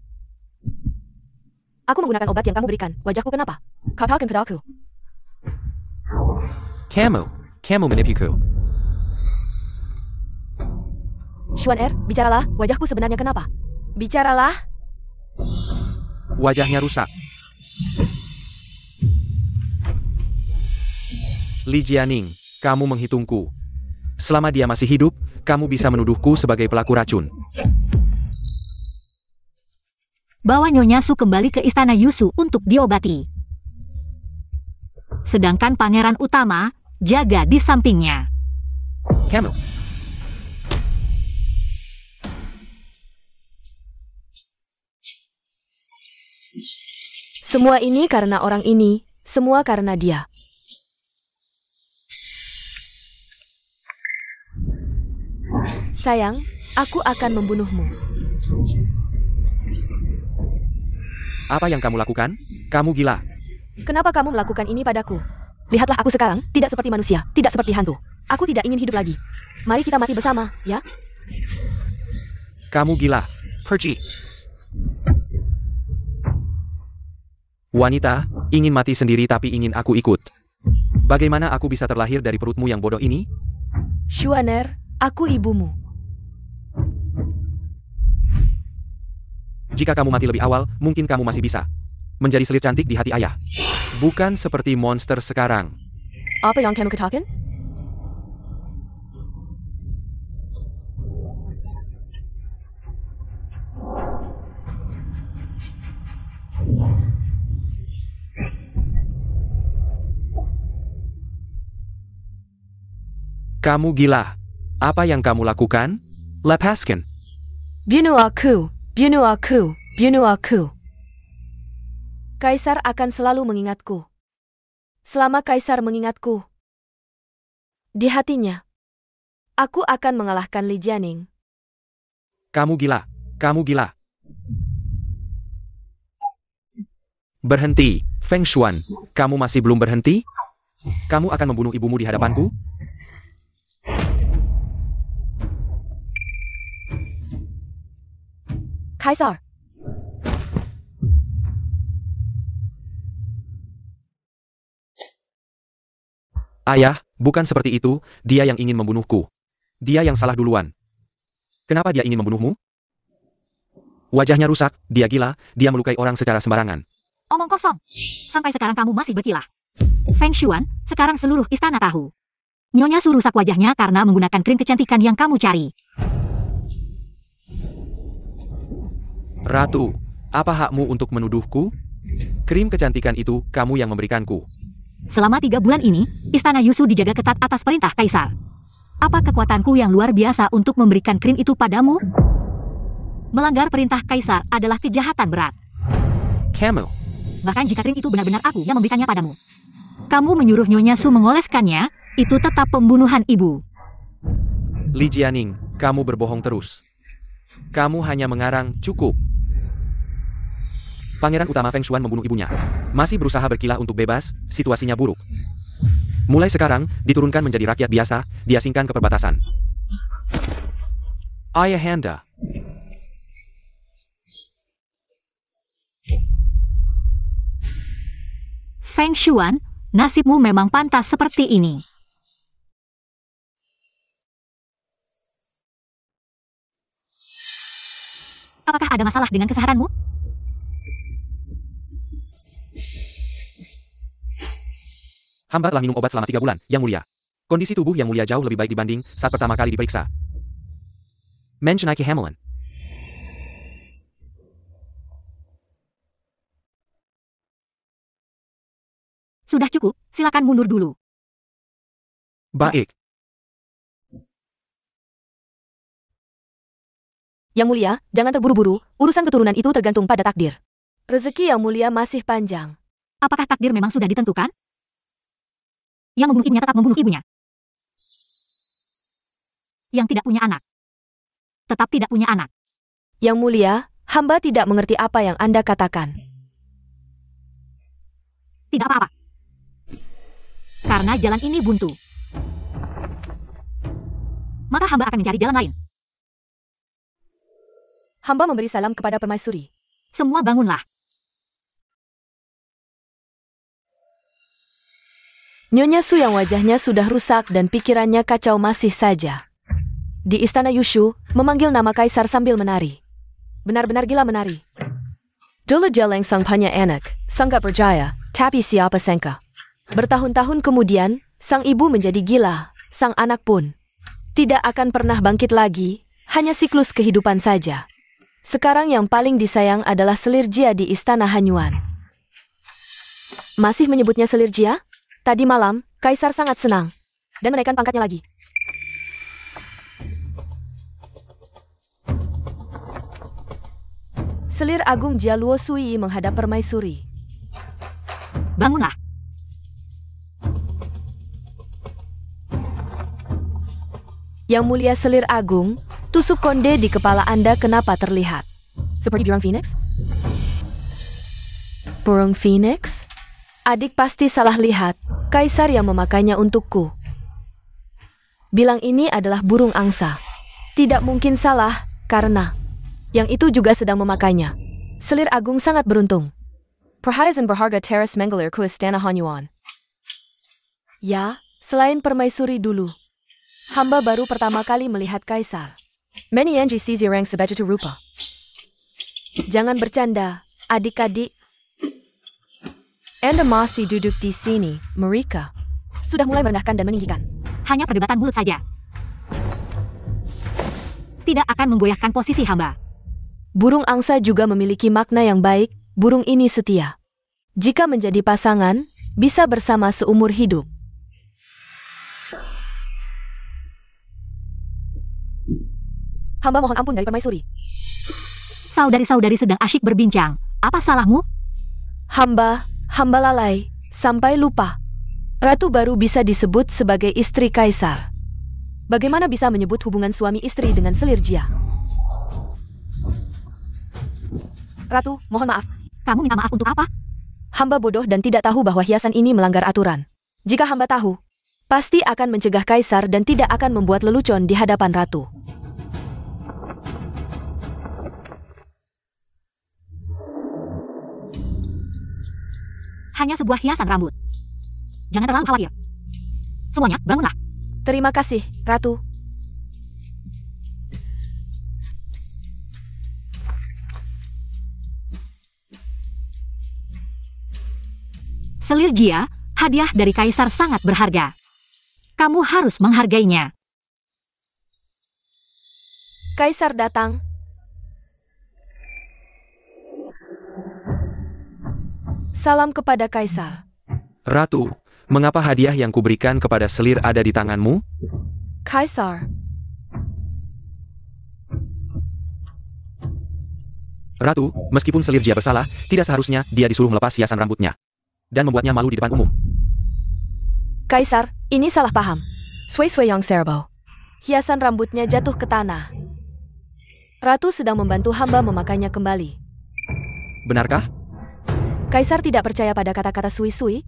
Aku menggunakan obat yang kamu berikan. Wajahku kenapa? Katakan padaku. Kamu menipuku. Xuan Er, bicaralah. Wajahku sebenarnya kenapa? Bicaralah. Wajahnya rusak. Li Jianing, kamu menghitungku. Selama dia masih hidup, kamu bisa menuduhku sebagai pelaku racun. Bawa Nyonya Su kembali ke istana Yusu untuk diobati. Sedangkan pangeran utama jaga di sampingnya. Kamu. Semua ini karena orang ini. Semua karena dia. Sayang, aku akan membunuhmu. Apa yang kamu lakukan? Kamu gila. Kenapa kamu melakukan ini padaku? Lihatlah aku sekarang, tidak seperti manusia, tidak seperti hantu. Aku tidak ingin hidup lagi. Mari kita mati bersama, ya? Kamu gila. Pergi. Wanita, ingin mati sendiri tapi ingin aku ikut. Bagaimana aku bisa terlahir dari perutmu yang bodoh ini? Xuan Er, aku ibumu. Jika kamu mati lebih awal, mungkin kamu masih bisa menjadi selir cantik di hati ayah. Bukan seperti monster sekarang. Apa yang kamu katakan? Kamu gila. Apa yang kamu lakukan? Lepaskan. Bunuh aku, bunuh aku, bunuh aku. Kaisar akan selalu mengingatku. Selama Kaisar mengingatku, di hatinya, aku akan mengalahkan Li Jianing. Kamu gila. Kamu gila. Berhenti, Feng Xuan. Kamu masih belum berhenti? Kamu akan membunuh ibumu di hadapanku? Kaisar. Ayah, bukan seperti itu, dia yang ingin membunuhku. Dia yang salah duluan. Kenapa dia ingin membunuhmu? Wajahnya rusak, dia gila, dia melukai orang secara sembarangan. Omong kosong. Sampai sekarang kamu masih berkilah. Feng Xuan, sekarang seluruh istana tahu. Nyonya Su rusak wajahnya karena menggunakan krim kecantikan yang kamu cari. Ratu, apa hakmu untuk menuduhku? Krim kecantikan itu kamu yang memberikanku. Selama 3 bulan ini, istana Yusu dijaga ketat atas perintah Kaisar. Apa kekuatanku yang luar biasa untuk memberikan krim itu padamu? Melanggar perintah Kaisar adalah kejahatan berat. Kamu. Bahkan jika krim itu benar-benar aku yang memberikannya padamu. Kamu menyuruh Nyonya Su mengoleskannya, itu tetap pembunuhan ibu. Li Jianing, kamu berbohong terus. Kamu hanya mengarang, cukup. Pangeran utama Feng Xuan membunuh ibunya. Masih berusaha berkilah untuk bebas, situasinya buruk. Mulai sekarang, diturunkan menjadi rakyat biasa, diasingkan ke perbatasan. Ayahanda. Feng Xuan, nasibmu memang pantas seperti ini. Apakah ada masalah dengan kesehatanmu? Hamba telah minum obat selama 3 bulan, Yang Mulia. Kondisi tubuh Yang Mulia jauh lebih baik dibanding saat pertama kali diperiksa. Mentionaki Hamelin. Sudah cukup, silakan mundur dulu. Baik. Yang Mulia, jangan terburu-buru, urusan keturunan itu tergantung pada takdir. Rezeki Yang Mulia masih panjang. Apakah takdir memang sudah ditentukan? Yang membunuh ibunya tetap membunuh ibunya. Yang tidak punya anak. Tetap tidak punya anak. Yang Mulia, hamba tidak mengerti apa yang Anda katakan. Tidak apa-apa. Karena jalan ini buntu. Maka hamba akan mencari jalan lain. Hamba memberi salam kepada permaisuri. Semua bangunlah. Nyonya Su yang wajahnya sudah rusak dan pikirannya kacau masih saja. Di istana Yushu, memanggil nama Kaisar sambil menari. Benar-benar gila menari. Dulu Jeleng sang punya anak, sangat berjaya, tapi siapa sangka. Bertahun-tahun kemudian, sang ibu menjadi gila, sang anak pun. Tidak akan pernah bangkit lagi, hanya siklus kehidupan saja. Sekarang yang paling disayang adalah selir Jia di istana Hanyuan. Masih menyebutnya selir Jia? Tadi malam, Kaisar sangat senang. Dan menaikkan pangkatnya lagi. Selir Agung Jia Luo Sui menghadap permaisuri. Bangunlah. Yang Mulia Selir Agung, tusuk konde di kepala Anda kenapa terlihat? Seperti burung Phoenix? Burung Phoenix? Adik pasti salah lihat. Kaisar yang memakainya untukku. Bilang ini adalah burung angsa. Tidak mungkin salah, karena yang itu juga sedang memakainya. Selir Agung sangat beruntung. Perhiasan berharga teras menggelar ke istana Hanyuan. Ya, selain permaisuri dulu. Hamba baru pertama kali melihat Kaisar. Many Anji Sizi Rang sebegitu rupa. Jangan bercanda, adik-adik. Anda masih duduk di sini, mereka. Sudah mulai merendahkan dan meninggikan. Hanya perdebatan mulut saja. Tidak akan menggoyahkan posisi hamba. Burung angsa juga memiliki makna yang baik, burung ini setia. Jika menjadi pasangan, bisa bersama seumur hidup. Hamba mohon ampun dari permaisuri. Saudari-saudari sedang asyik berbincang. Apa salahmu? Hamba lalai, sampai lupa. Ratu baru bisa disebut sebagai istri Kaisar. Bagaimana bisa menyebut hubungan suami istri dengan selir Jia? Ratu, mohon maaf. Kamu minta maaf untuk apa? Hamba bodoh dan tidak tahu bahwa hiasan ini melanggar aturan. Jika hamba tahu, pasti akan mencegah kaisar dan tidak akan membuat lelucon di hadapan ratu. Hanya sebuah hiasan rambut. Jangan terlalu khawatir. Semuanya, bangunlah. Terima kasih, Ratu. Selir Jia, hadiah dari kaisar sangat berharga. Kamu harus menghargainya. Kaisar datang. Salam kepada kaisar. Ratu, mengapa hadiah yang kuberikan kepada selir ada di tanganmu? Kaisar. Ratu, meskipun selir Jia bersalah, tidak seharusnya dia disuruh melepas hiasan rambutnya dan membuatnya malu di depan umum. Kaisar, ini salah paham. Sui Yang Serbo. Hiasan rambutnya jatuh ke tanah. Ratu sedang membantu hamba memakainya kembali. Benarkah? Kaisar tidak percaya pada kata-kata Sui.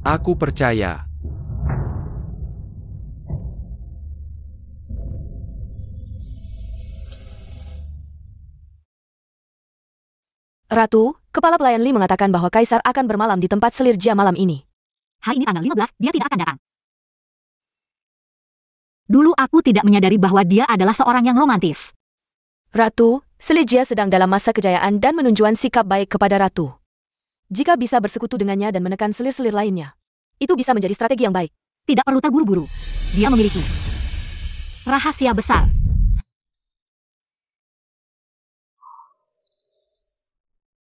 Aku percaya. Ratu, kepala pelayan Li mengatakan bahwa kaisar akan bermalam di tempat selir Jia malam ini. Hari ini tanggal 15, dia tidak akan datang. Dulu aku tidak menyadari bahwa dia adalah seorang yang romantis. Ratu, selir Jia sedang dalam masa kejayaan dan menunjukkan sikap baik kepada Ratu. Jika bisa bersekutu dengannya dan menekan selir-selir lainnya, itu bisa menjadi strategi yang baik. Tidak perlu terburu-buru. Dia memiliki rahasia besar.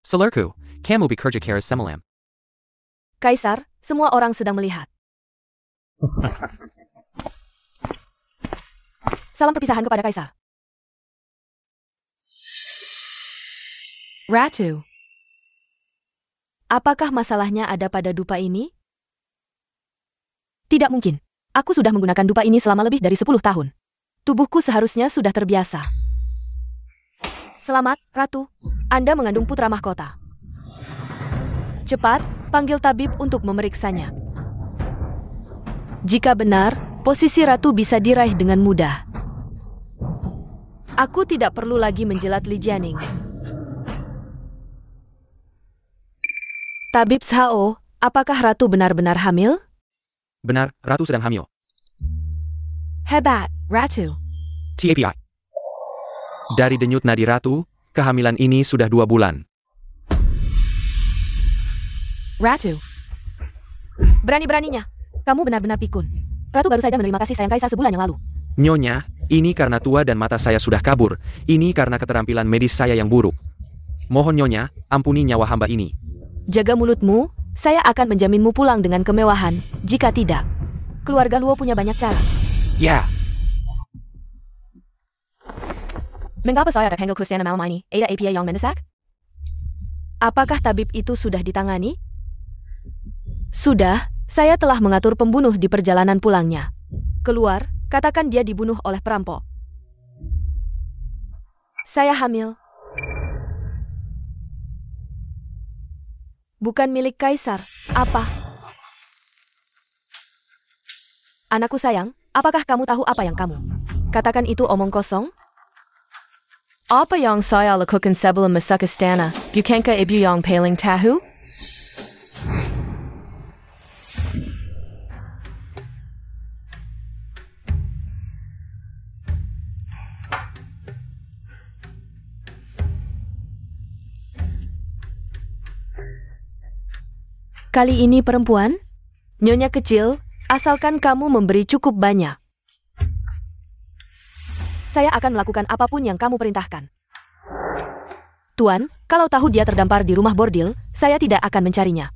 Selirku, kamu bekerja keras semalam. Kaisar, semua orang sedang melihat. Salam perpisahan kepada kaisar. Ratu. Apakah masalahnya ada pada dupa ini? Tidak mungkin. Aku sudah menggunakan dupa ini selama lebih dari 10 tahun. Tubuhku seharusnya sudah terbiasa. Selamat, Ratu. Anda mengandung putra mahkota. Cepat, panggil tabib untuk memeriksanya. Jika benar, posisi Ratu bisa diraih dengan mudah. Aku tidak perlu lagi menjelat Li Jianing. Tabib Shao, apakah Ratu benar-benar hamil? Benar, Ratu sedang hamil. Hebat, Ratu. TAPI. Dari denyut nadi Ratu, kehamilan ini sudah 2 bulan. Ratu. Berani-beraninya. Kamu benar-benar pikun. Ratu baru saja menerima kasih sayang kaisar sebulan yang lalu. Nyonya, ini karena tua dan mata saya sudah kabur. Ini karena keterampilan medis saya yang buruk. Mohon Nyonya, ampuni nyawa hamba ini. Jaga mulutmu, saya akan menjaminmu pulang dengan kemewahan. Jika tidak, keluarga Luo punya banyak cara. Ya. Mengapa saya ada panggil Christiana malam ini? Ada APA yang mendesak? Apakah tabib itu sudah ditangani? Sudah, saya telah mengatur pembunuh di perjalanan pulangnya. Keluar, katakan dia dibunuh oleh perampok. Saya hamil. Bukan milik kaisar. Apa? Anakku sayang, apakah kamu tahu apa yang kamu katakan itu omong kosong? Apa yang saya lakukan sebelum masuk istana? Bukankah ibu yang paling tahu? Kali ini perempuan? Nyonya kecil, asalkan kamu memberi cukup banyak. Saya akan melakukan apapun yang kamu perintahkan. Tuan, kalau tahu dia terdampar di rumah bordil, saya tidak akan mencarinya.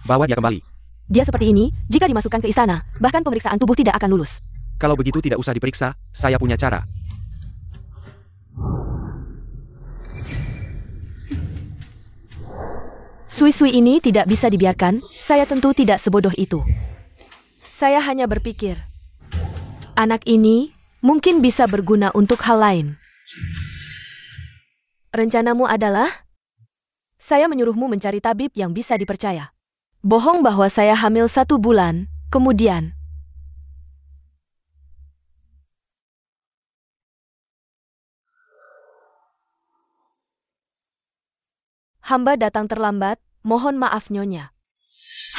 Bawa dia kembali. Dia seperti ini, jika dimasukkan ke istana, bahkan pemeriksaan tubuh tidak akan lulus. Kalau begitu tidak usah diperiksa, saya punya cara. Sui-sui ini tidak bisa dibiarkan, saya tentu tidak sebodoh itu. Saya hanya berpikir, anak ini mungkin bisa berguna untuk hal lain. Rencanamu adalah? Saya menyuruhmu mencari tabib yang bisa dipercaya. Bohong bahwa saya hamil 1 bulan, kemudian. Hamba datang terlambat, mohon maaf Nyonya.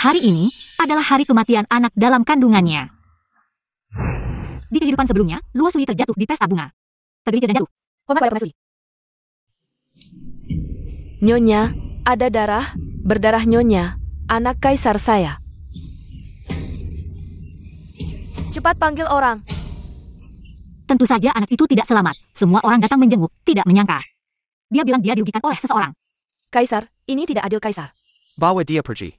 Hari ini adalah hari kematian anak dalam kandungannya. Di kehidupan sebelumnya, Luo Sui terjatuh di pesta bunga. Tergelincir dan jatuh. Hormat pada permaisuri. Nyonya, ada darah, berdarah Nyonya, anak kaisar saya. Cepat panggil orang. Tentu saja anak itu tidak selamat. Semua orang datang menjenguk, tidak menyangka. Dia bilang dia dirugikan oleh seseorang. Kaisar, ini tidak adil Kaisar. Bawa dia pergi.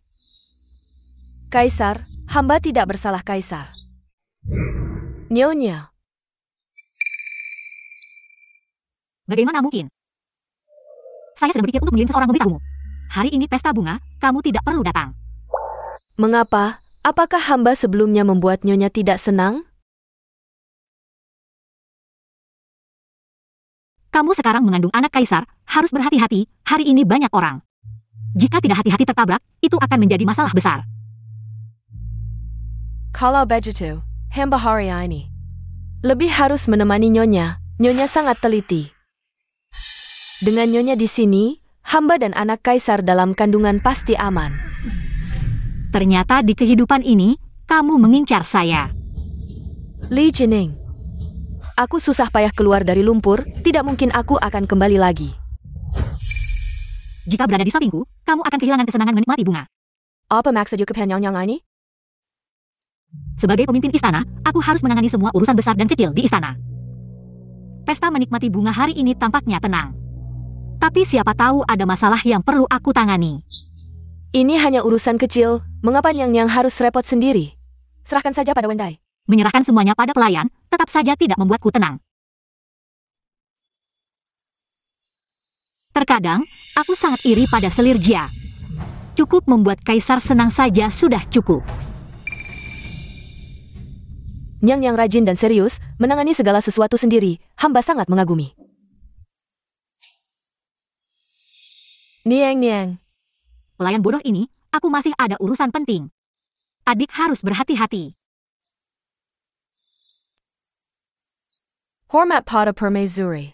Kaisar, hamba tidak bersalah Kaisar. Nyonya. Bagaimana mungkin? Saya sedang berpikir untuk mengirim seseorang memberitahumu. Hari ini pesta bunga, kamu tidak perlu datang. Mengapa? Apakah hamba sebelumnya membuat Nyonya tidak senang? Kamu sekarang mengandung anak kaisar, harus berhati-hati, hari ini banyak orang. Jika tidak hati-hati tertabrak, itu akan menjadi masalah besar. Kalau begitu, hamba hari ini lebih harus menemani Nyonya. Nyonya sangat teliti. Dengan Nyonya di sini, hamba dan anak kaisar dalam kandungan pasti aman. Ternyata di kehidupan ini, kamu mengincar saya. Li Jining. Aku susah payah keluar dari lumpur, tidak mungkin aku akan kembali lagi. Jika berada di sampingku, kamu akan kehilangan kesenangan menikmati bunga. Apa maksud kepanjangan ini? Sebagai pemimpin istana, aku harus menangani semua urusan besar dan kecil di istana. Pesta menikmati bunga hari ini tampaknya tenang. Tapi siapa tahu ada masalah yang perlu aku tangani. Ini hanya urusan kecil, mengapa Nyang harus repot sendiri? Serahkan saja pada Wendai. Menyerahkan semuanya pada pelayan, tetap saja tidak membuatku tenang. Terkadang, aku sangat iri pada selir Jia. Cukup membuat kaisar senang saja sudah cukup. Nyang yang rajin dan serius, menangani segala sesuatu sendiri, hamba sangat mengagumi. Niang. Pelayan bodoh ini, aku masih ada urusan penting. Adik harus berhati-hati. Hormat pada permaisuri.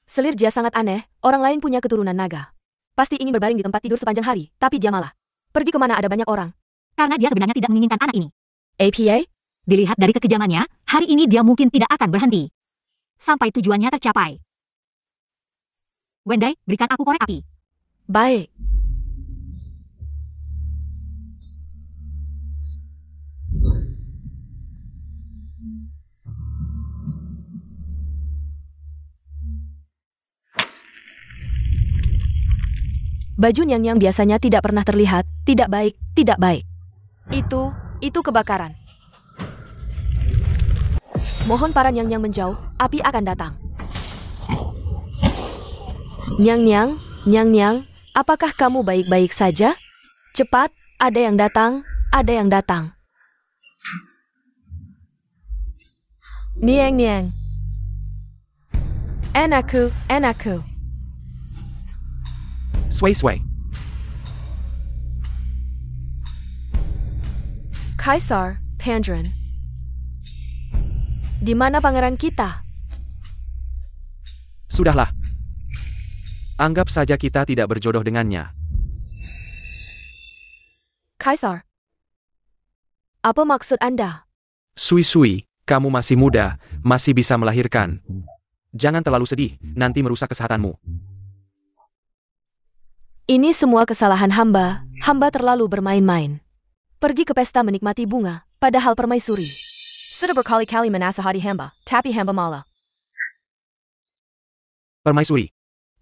Selir Jia sangat aneh, orang lain punya keturunan naga. Pasti ingin berbaring di tempat tidur sepanjang hari, tapi dia malah pergi kemana ada banyak orang. Karena dia sebenarnya tidak menginginkan anak ini. APA? Dilihat dari kekejamannya, hari ini dia mungkin tidak akan berhenti. Sampai tujuannya tercapai. Wendai, berikan aku korek api. Baik. Baju Nyang biasanya tidak pernah terlihat, tidak baik, tidak baik. Itu kebakaran. Mohon para Nyang menjauh, api akan datang. Nyang, apakah kamu baik-baik saja? Cepat, ada yang datang, ada yang datang. Niang. Enaku. Sway. Kaisar, Pandren. Di mana pangeran kita? Sudahlah. Anggap saja kita tidak berjodoh dengannya. Kaisar. Apa maksud Anda? Sui, kamu masih muda, masih bisa melahirkan. Jangan terlalu sedih, nanti merusak kesehatanmu. Ini semua kesalahan hamba terlalu bermain-main. Pergi ke pesta menikmati bunga, padahal permaisuri. Sudah berkali-kali menasihati hamba, tapi hamba malah. Permaisuri.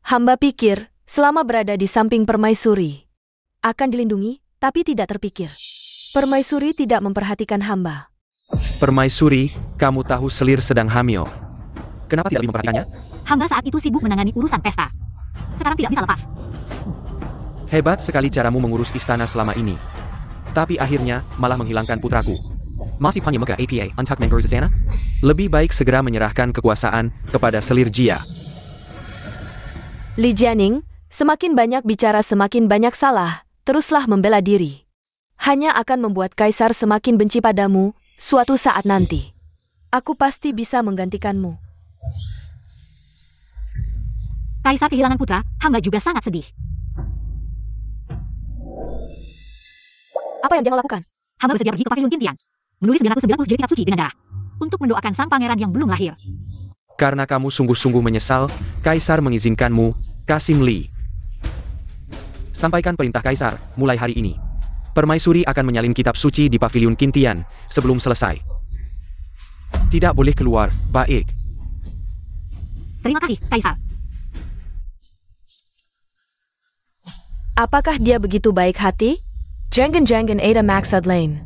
Hamba pikir, selama berada di samping permaisuri, akan dilindungi, tapi tidak terpikir. Permaisuri tidak memperhatikan hamba. Permaisuri, kamu tahu Selir sedang hamil. Kenapa tidak lebih memperhatikannya? Hamba saat itu sibuk menangani urusan pesta. Sekarang tidak bisa lepas. Hebat sekali caramu mengurus istana selama ini. Tapi akhirnya, malah menghilangkan putraku. Masih hanya muka APA untuk mengurus sana? Lebih baik segera menyerahkan kekuasaan kepada selir Jia. Li Jianing, semakin banyak bicara semakin banyak salah, teruslah membela diri. Hanya akan membuat Kaisar semakin benci padamu, suatu saat nanti. Aku pasti bisa menggantikanmu. Kaisar kehilangan putra, hamba juga sangat sedih. Apa yang dia mau lakukan? Hamba bersedia pergi ke pavilion Qintian, menulis 990 jilid kitab suci dengan darah, untuk mendoakan sang pangeran yang belum lahir. Karena kamu sungguh-sungguh menyesal, Kaisar mengizinkanmu, Kasim Li. Sampaikan perintah Kaisar, mulai hari ini. Permaisuri akan menyalin kitab suci di pavilion Qintian, sebelum selesai. Tidak boleh keluar, baik. Terima kasih, Kaisar. Apakah dia begitu baik hati? Jangan ada maksud lain.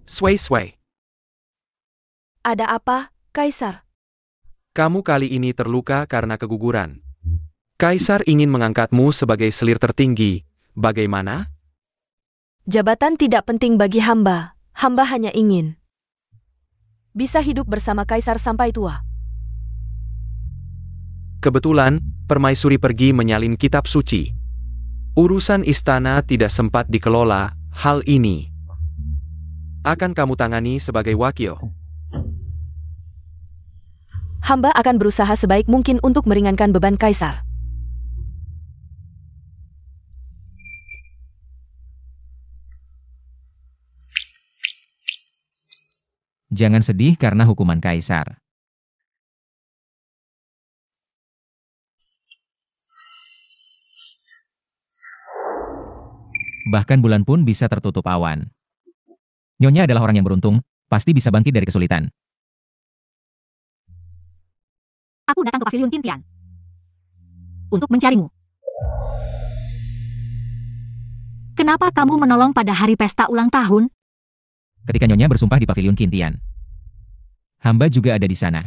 Sway. Ada apa, Kaisar? Kamu kali ini terluka karena keguguran. Kaisar ingin mengangkatmu sebagai selir tertinggi. Bagaimana? Jabatan tidak penting bagi hamba. Hamba hanya ingin bisa hidup bersama Kaisar sampai tua. Kebetulan, Permaisuri pergi menyalin kitab suci. Urusan istana tidak sempat dikelola, hal ini akan kamu tangani sebagai wakil. Hamba akan berusaha sebaik mungkin untuk meringankan beban Kaisar. Jangan sedih karena hukuman Kaisar. Bahkan bulan pun bisa tertutup awan. Nyonya adalah orang yang beruntung, pasti bisa bangkit dari kesulitan. Aku datang ke pavilion Qintian untuk mencarimu. Kenapa kamu menolong pada hari pesta ulang tahun? Ketika Nyonya bersumpah di pavilion Qintian, hamba juga ada di sana.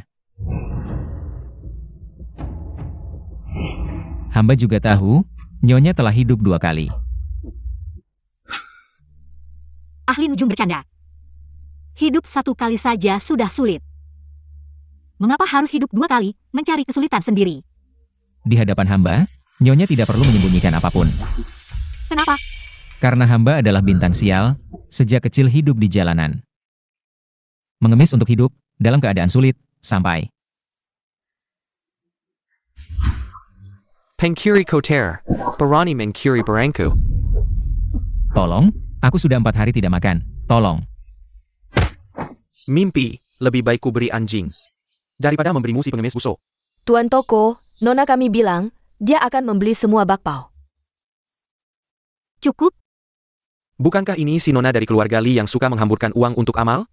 Hamba juga tahu, Nyonya telah hidup 2 kali. Ahli Nujum bercanda. Hidup 1 kali saja sudah sulit. Mengapa harus hidup 2 kali, mencari kesulitan sendiri? Di hadapan hamba, Nyonya tidak perlu menyembunyikan apapun. Kenapa? Karena hamba adalah bintang sial, sejak kecil hidup di jalanan. Mengemis untuk hidup, dalam keadaan sulit, sampai. Pengkiri Koter, Barani Mengkiri Barangku. Tolong, aku sudah 4 hari tidak makan, tolong. Mimpi, lebih baik ku beri anjing daripada memberimu si pengemis busuk. Tuan Toko, Nona kami bilang, dia akan membeli semua bakpao. Cukup? Bukankah ini si Nona dari keluarga Li yang suka menghamburkan uang untuk amal?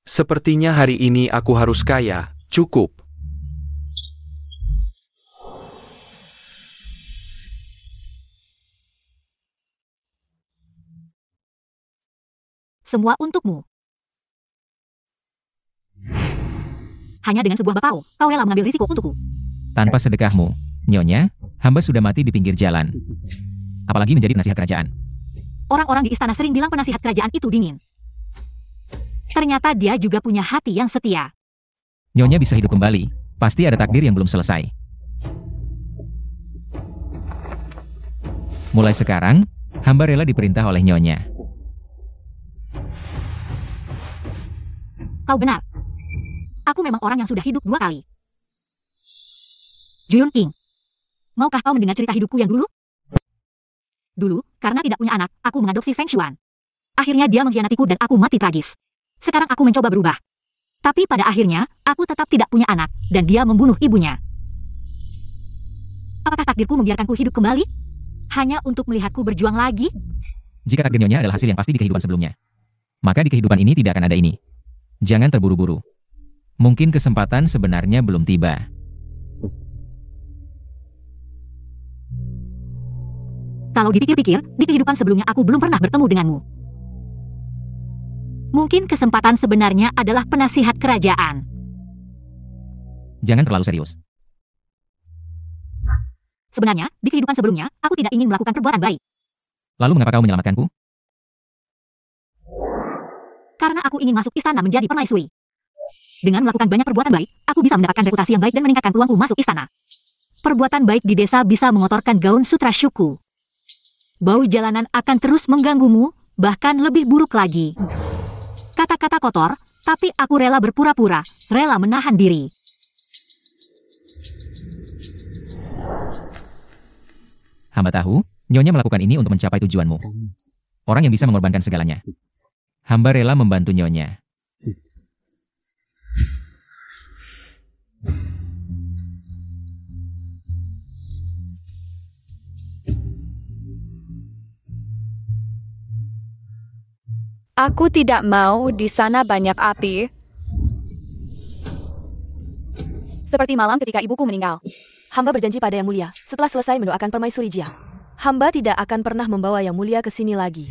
Sepertinya hari ini aku harus kaya, cukup. Semua untukmu. Hanya dengan sebuah bakpao, kau rela mengambil risiko untukku. Tanpa sedekahmu, Nyonya, hamba sudah mati di pinggir jalan. Apalagi menjadi penasihat kerajaan. Orang-orang di istana sering bilang penasihat kerajaan itu dingin. Ternyata dia juga punya hati yang setia. Nyonya bisa hidup kembali, pasti ada takdir yang belum selesai. Mulai sekarang, hamba rela diperintah oleh Nyonya. Kau benar. Aku memang orang yang sudah hidup 2 kali. Juyun King, maukah kau mendengar cerita hidupku yang dulu? Dulu, karena tidak punya anak, aku mengadopsi Feng Shuan. Akhirnya dia mengkhianatiku dan aku mati tragis. Sekarang aku mencoba berubah. Tapi pada akhirnya, aku tetap tidak punya anak, dan dia membunuh ibunya. Apakah takdirku membiarkanku hidup kembali? Hanya untuk melihatku berjuang lagi? Jika takdir Nyonya adalah hasil yang pasti di kehidupan sebelumnya, maka di kehidupan ini tidak akan ada ini. Jangan terburu-buru. Mungkin kesempatan sebenarnya belum tiba. Kalau dipikir-pikir, di kehidupan sebelumnya aku belum pernah bertemu denganmu. Mungkin kesempatan sebenarnya adalah penasihat kerajaan. Jangan terlalu serius. Sebenarnya, di kehidupan sebelumnya, aku tidak ingin melakukan perbuatan baik. Lalu mengapa kau menyelamatkanku? Karena Karena aku ingin masuk istana menjadi permaisuri. Dengan melakukan banyak perbuatan baik, aku bisa mendapatkan reputasi yang baik dan meningkatkan peluangku masuk istana. Perbuatan baik di desa bisa mengotorkan gaun sutra syuku. Bau jalanan akan terus mengganggumu, bahkan lebih buruk lagi. Kata-kata kotor, tapi aku rela berpura-pura, rela menahan diri. Hamba tahu, Nyonya melakukan ini untuk mencapai tujuanmu. Orang yang bisa mengorbankan segalanya. Hamba rela membantu Nyonya. Aku tidak mau di sana banyak api. Seperti malam ketika ibuku meninggal. Hamba berjanji pada Yang Mulia, setelah selesai mendoakan permaisuri Jia. Hamba tidak akan pernah membawa Yang Mulia ke sini lagi.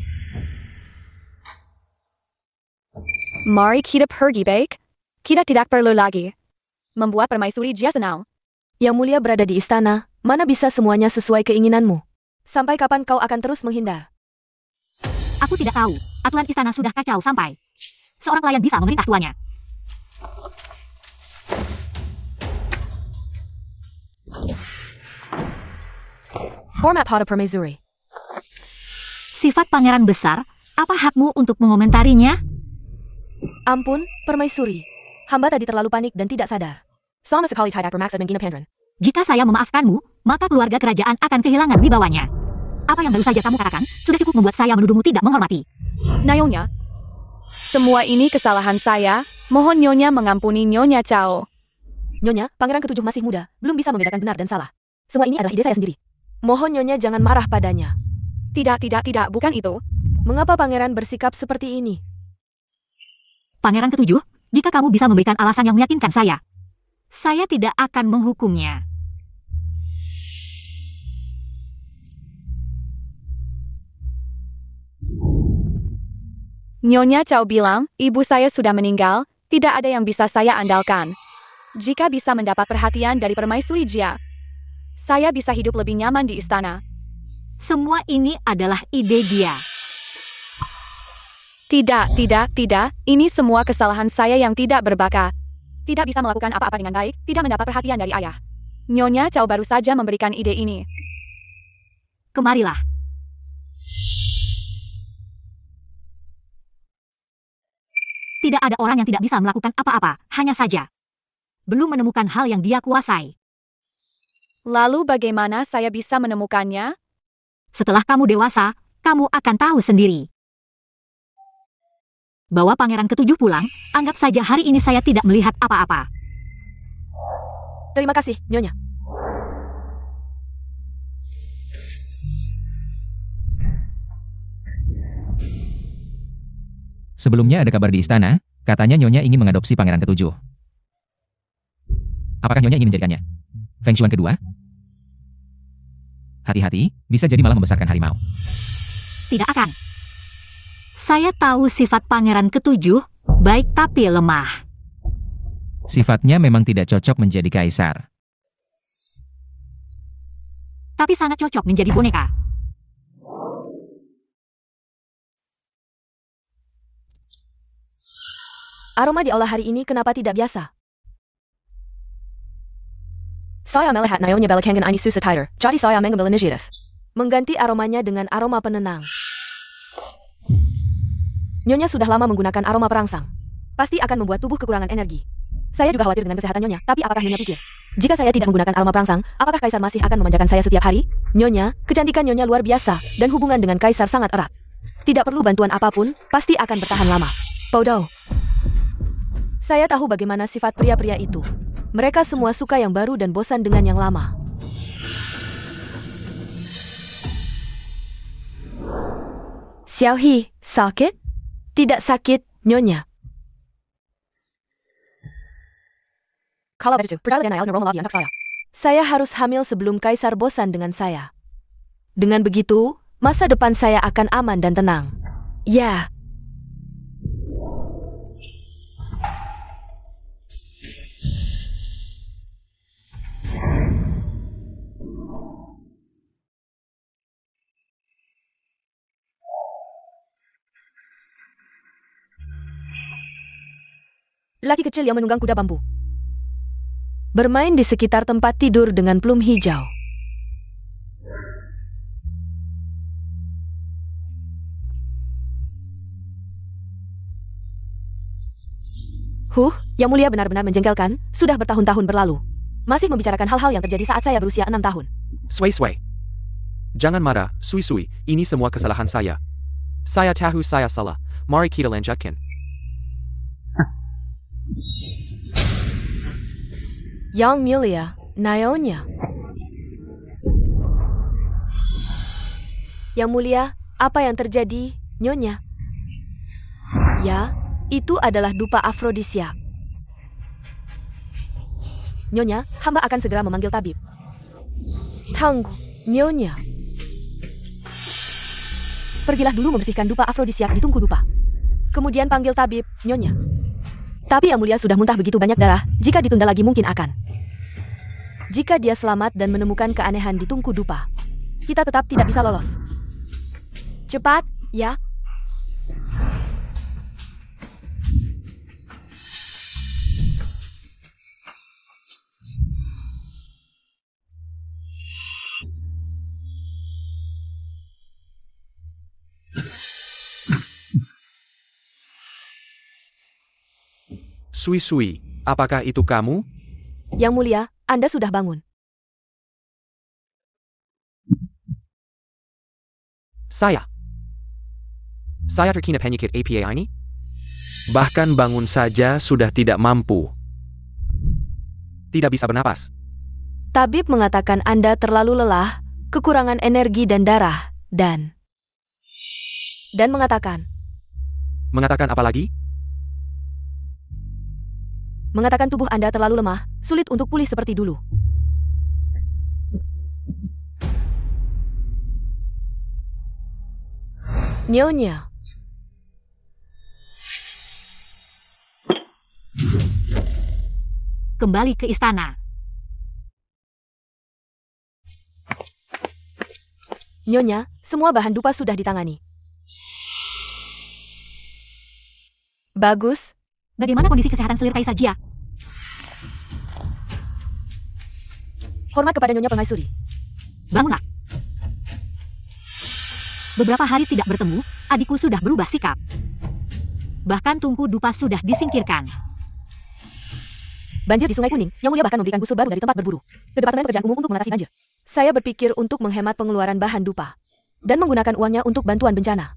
Mari kita pergi baik. Kita tidak perlu lagi membuat permaisuri Jia senang. Yang Mulia berada di istana, mana bisa semuanya sesuai keinginanmu. Sampai kapan kau akan terus menghindar? Aku tidak tahu, aturan istana sudah kacau sampai seorang pelayan bisa memerintah tuannya. Format pada permaisuri. Sifat pangeran besar, apa hakmu untuk mengomentarinya? Ampun, permaisuri. Hamba tadi terlalu panik dan tidak sadar. Sama sekali tidak bermaksud menghina Pandren. Jika saya memaafkanmu, maka keluarga kerajaan akan kehilangan wibawanya. Apa yang baru saja kamu katakan, sudah cukup membuat saya menuduhmu tidak menghormati. Nyonya, semua ini kesalahan saya. Mohon Nyonya mengampuni Nyonya Cao. Nyonya, Pangeran Ketujuh masih muda, belum bisa membedakan benar dan salah. Semua ini adalah ide saya sendiri. Mohon Nyonya jangan marah padanya. Tidak, bukan itu. Mengapa Pangeran bersikap seperti ini? Pangeran Ketujuh, jika kamu bisa memberikan alasan yang meyakinkan saya tidak akan menghukumnya. Nyonya Cao bilang, ibu saya sudah meninggal, tidak ada yang bisa saya andalkan. Jika bisa mendapat perhatian dari permaisuri Jia, saya bisa hidup lebih nyaman di istana. Semua ini adalah ide dia. Tidak. Ini semua kesalahan saya yang tidak berbakat. Tidak bisa melakukan apa-apa dengan baik, tidak mendapat perhatian dari ayah. Nyonya Cao baru saja memberikan ide ini. Kemarilah. Tidak ada orang yang tidak bisa melakukan apa-apa, hanya saja belum menemukan hal yang dia kuasai. Lalu bagaimana saya bisa menemukannya? Setelah kamu dewasa, kamu akan tahu sendiri. Bawa Pangeran Ketujuh pulang, anggap saja hari ini saya tidak melihat apa-apa. Terima kasih, Nyonya. Sebelumnya ada kabar di istana, katanya Nyonya ingin mengadopsi Pangeran Ketujuh. Apakah Nyonya ingin menjadikannya Feng Shuan kedua? Hati-hati, bisa jadi malah membesarkan harimau. Tidak akan. Saya tahu sifat Pangeran Ketujuh, baik tapi lemah. Sifatnya memang tidak cocok menjadi kaisar. Tapi sangat cocok menjadi boneka. Aroma diolah hari ini kenapa tidak biasa? Saya melihat Nyonya Belakangan ini susah tidur, jadi saya mengambil inisiatif. Mengganti aromanya dengan aroma penenang. Nyonya sudah lama menggunakan aroma perangsang. Pasti akan membuat tubuh kekurangan energi. Saya juga khawatir dengan kesehatan Nyonya, tapi apakah Nyonya pikir? Jika saya tidak menggunakan aroma perangsang, apakah Kaisar masih akan memanjakan saya setiap hari? Nyonya, kecantikan Nyonya luar biasa, dan hubungan dengan Kaisar sangat erat. Tidak perlu bantuan apapun, pasti akan bertahan lama. Podo. Saya tahu bagaimana sifat pria-pria itu. Mereka semua suka yang baru dan bosan dengan yang lama. Xiaohi, sakit? Tidak sakit, Nyonya. Kalau begitu, percayalah dengan Romo lagi anak saya. Saya harus hamil sebelum Kaisar bosan dengan saya. Dengan begitu, masa depan saya akan aman dan tenang. Ya. Laki kecil yang menunggang kuda bambu. Bermain di sekitar tempat tidur dengan plum hijau. Yang mulia benar-benar menjengkelkan, sudah bertahun-tahun berlalu. Masih membicarakan hal-hal yang terjadi saat saya berusia 6 tahun. Sway. Jangan marah, Sui. Ini semua kesalahan saya. Saya tahu saya salah. Mari kita lanjutkan. Yang mulia, Nyonya. Yang mulia, apa yang terjadi, Nyonya? Ya, itu adalah dupa afrodisia. Nyonya, hamba akan segera memanggil tabib. Tunggu, Nyonya. Pergilah dulu membersihkan dupa afrodisiak di tungku dupa. Kemudian panggil tabib, Nyonya. Tapi yang mulia sudah muntah begitu banyak darah, jika ditunda lagi mungkin akan. Jika dia selamat dan menemukan keanehan di tungku dupa, kita tetap tidak bisa lolos. Cepat, ya. Sui, apakah itu kamu? Yang mulia, Anda sudah bangun. Saya terkena penyakit APA ini? Bahkan bangun saja sudah tidak mampu. Tidak bisa bernapas. Tabib mengatakan Anda terlalu lelah, kekurangan energi dan darah, dan mengatakan Mengatakan apa lagi? Mengatakan tubuh Anda terlalu lemah, sulit untuk pulih seperti dulu. Nyonya. Kembali ke istana. Nyonya, semua bahan dupa sudah ditangani. Bagus. Bagaimana kondisi kesehatan selir Kaisar Jia? Hormat kepada Nyonya Permaisuri. Bangunlah. Beberapa hari tidak bertemu, adikku sudah berubah sikap. Bahkan tungku dupa sudah disingkirkan. Banjir di Sungai Kuning, Yang Mulia bahkan memberikan busur baru dari tempat berburu ke Departemen Pekerjaan Umum untuk mengatasi banjir. Saya berpikir untuk menghemat pengeluaran bahan dupa dan menggunakan uangnya untuk bantuan bencana.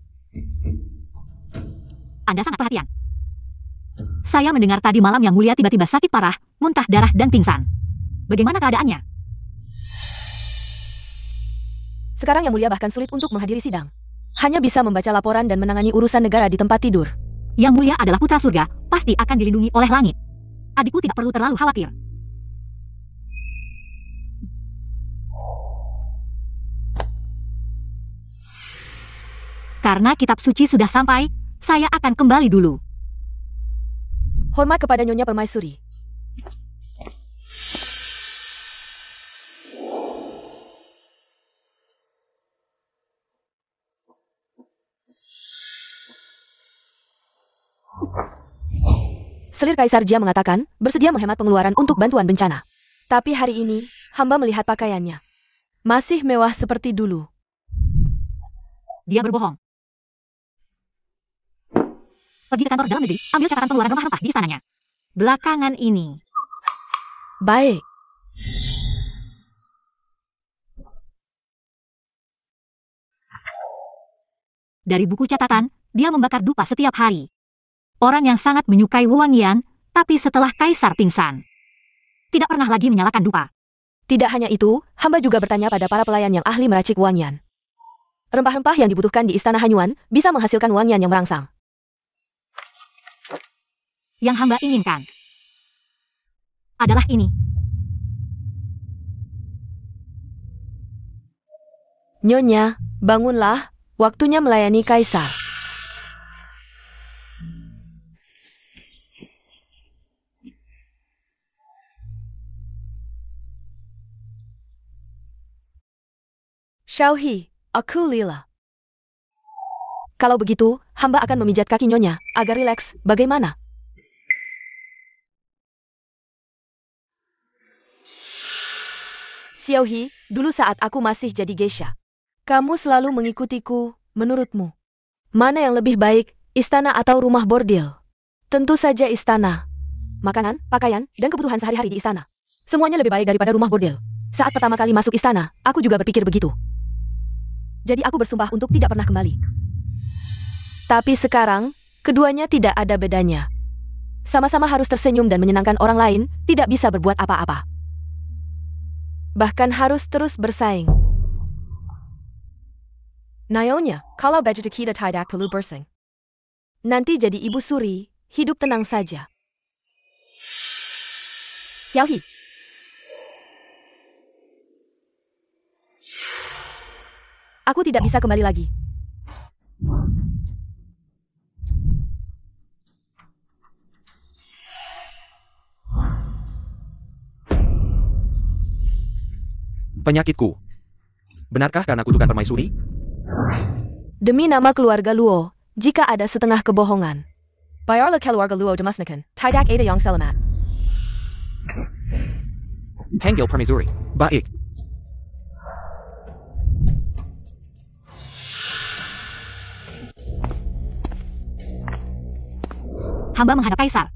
Anda sangat perhatian. Saya mendengar tadi malam Yang Mulia tiba-tiba sakit parah, muntah darah dan pingsan. Bagaimana keadaannya? Sekarang Yang Mulia bahkan sulit untuk menghadiri sidang. Hanya bisa membaca laporan dan menangani urusan negara di tempat tidur. Yang Mulia adalah putra surga, pasti akan dilindungi oleh langit. Adikku tidak perlu terlalu khawatir. Karena kitab suci sudah sampai, saya akan kembali dulu. Hormat kepada Nyonya Permaisuri. Selir Kaisar Jia mengatakan, bersedia menghemat pengeluaran untuk bantuan bencana. Tapi hari ini, hamba melihat pakaiannya. Masih mewah seperti dulu. Dia berbohong. Pergi ke kantor dalam negeri, ambil catatan pengeluaran rempah-rempah di istananya. Belakangan ini. Baik. Dari buku catatan, dia membakar dupa setiap hari. Orang yang sangat menyukai wewangian, tapi setelah Kaisar pingsan, tidak pernah lagi menyalakan dupa. Tidak hanya itu, hamba juga bertanya pada para pelayan yang ahli meracik wangian. Rempah-rempah yang dibutuhkan di Istana Hanyuan bisa menghasilkan wangian yang merangsang. Yang hamba inginkan adalah ini. Nyonya, bangunlah, waktunya melayani Kaisar. Xiaohi, aku Lila. Kalau begitu, hamba akan memijat kaki Nyonya, agar rileks, bagaimana? Xiaohi, dulu saat aku masih jadi geisha, kamu selalu mengikutiku, menurutmu. Mana yang lebih baik, istana atau rumah bordil? Tentu saja istana. Makanan, pakaian, dan kebutuhan sehari-hari di istana. Semuanya lebih baik daripada rumah bordil. Saat pertama kali masuk istana, aku juga berpikir begitu. Jadi aku bersumpah untuk tidak pernah kembali. Tapi sekarang, keduanya tidak ada bedanya. Sama-sama harus tersenyum dan menyenangkan orang lain, tidak bisa berbuat apa-apa. Bahkan harus terus bersaing. Nyonya, kalau baju kita tidak perlu bersaing. Nanti jadi ibu suri, hidup tenang saja. Xiaohi. Aku tidak bisa kembali lagi. Penyakitku. Benarkah karena kutukan permaisuri? Demi nama keluarga Luo, jika ada setengah kebohongan. Biarlah keluarga Luo dimusnahkan, tidak ada yang selamat. Panggil permaisuri. Baik. Hamba menghadap kaisar.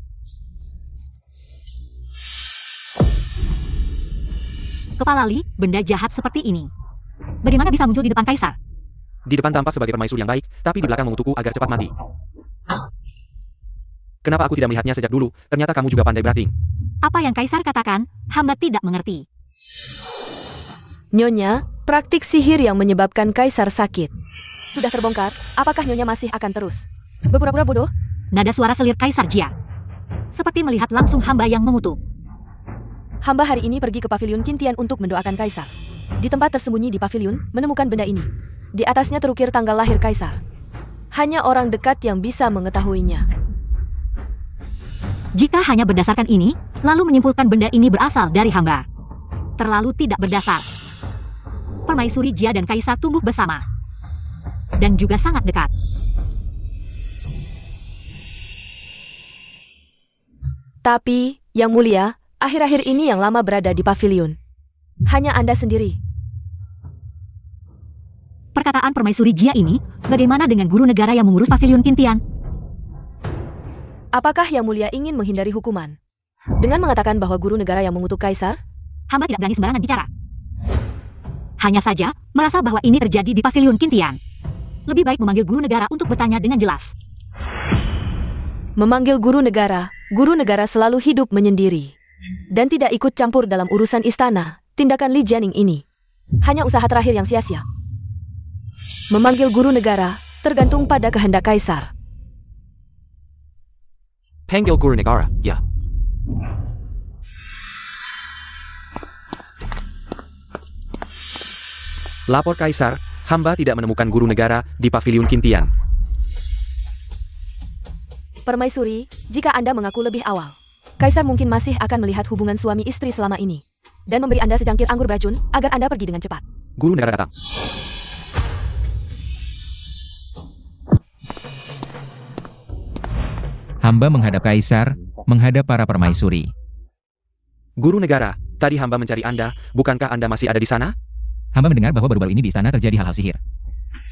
Kepala Li, benda jahat seperti ini. Bagaimana bisa muncul di depan kaisar? Di depan tampak sebagai permaisuri yang baik, tapi di belakang mengutukku agar cepat mati. Kenapa aku tidak melihatnya sejak dulu? Ternyata kamu juga pandai berating. Apa yang kaisar katakan, hamba tidak mengerti. Nyonya, praktik sihir yang menyebabkan kaisar sakit. Sudah terbongkar, apakah Nyonya masih akan terus berpura-pura bodoh? Nada suara selir Kaisar Jia. Seperti melihat langsung hamba yang mengutuk. Hamba hari ini pergi ke pavilion Qintian untuk mendoakan kaisar. Di tempat tersembunyi di pavilion, menemukan benda ini. Di atasnya terukir tanggal lahir kaisar. Hanya orang dekat yang bisa mengetahuinya. Jika hanya berdasarkan ini, lalu menyimpulkan benda ini berasal dari hamba. Terlalu tidak berdasar. Permaisuri Jia dan kaisar tumbuh bersama. Dan juga sangat dekat. Tapi, Yang Mulia, akhir-akhir ini yang lama berada di pavilion. Hanya Anda sendiri. Perkataan permaisuri Jia ini, bagaimana dengan guru negara yang mengurus pavilion Qintian? Apakah Yang Mulia ingin menghindari hukuman? Dengan mengatakan bahwa guru negara yang mengutuk kaisar? Hamba tidak berani sembarangan bicara. Hanya saja, merasa bahwa ini terjadi di pavilion Qintian. Lebih baik memanggil guru negara untuk bertanya dengan jelas. Memanggil guru negara selalu hidup menyendiri. Dan tidak ikut campur dalam urusan istana, tindakan Li Jianing ini. Hanya usaha terakhir yang sia-sia. Memanggil guru negara, tergantung pada kehendak kaisar. Panggil guru negara, ya. Lapor kaisar, hamba tidak menemukan guru negara di pavilion Qintian. Permaisuri, jika Anda mengaku lebih awal, kaisar mungkin masih akan melihat hubungan suami istri selama ini. Dan memberi Anda secangkir anggur beracun, agar Anda pergi dengan cepat. Guru negara datang. Hamba menghadap kaisar, menghadap para permaisuri. Guru negara, tadi hamba mencari Anda, bukankah Anda masih ada di sana? Hamba mendengar bahwa baru-baru ini di istana terjadi hal-hal sihir.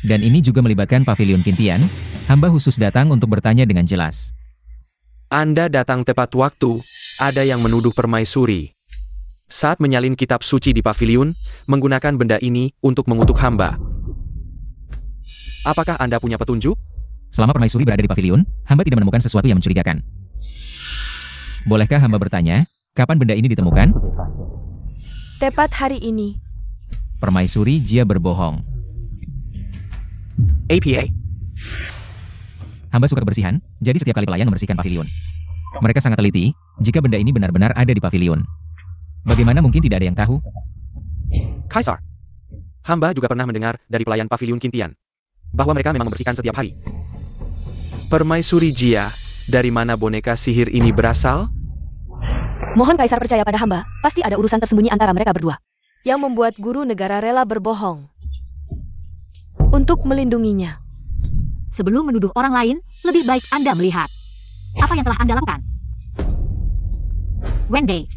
Dan ini juga melibatkan pavilion Qintian. Hamba khusus datang untuk bertanya dengan jelas. Anda datang tepat waktu. Ada yang menuduh permaisuri saat menyalin kitab suci di pavilion, menggunakan benda ini untuk mengutuk hamba. Apakah Anda punya petunjuk? Selama permaisuri berada di pavilion, hamba tidak menemukan sesuatu yang mencurigakan. Bolehkah hamba bertanya, kapan benda ini ditemukan? Tepat hari ini. Permaisuri Jia berbohong. APA. Hamba suka kebersihan, jadi setiap kali pelayan membersihkan pavilion. Mereka sangat teliti, jika benda ini benar-benar ada di pavilion. Bagaimana mungkin tidak ada yang tahu? Kaisar, hamba juga pernah mendengar dari pelayan pavilion Qintian bahwa mereka memang membersihkan setiap hari. Permaisuri Jia, dari mana boneka sihir ini berasal? Mohon kaisar percaya pada hamba, pasti ada urusan tersembunyi antara mereka berdua. Yang membuat guru negara rela berbohong. Untuk melindunginya. Sebelum menuduh orang lain, lebih baik Anda melihat. Apa yang telah Anda lakukan? Wendy.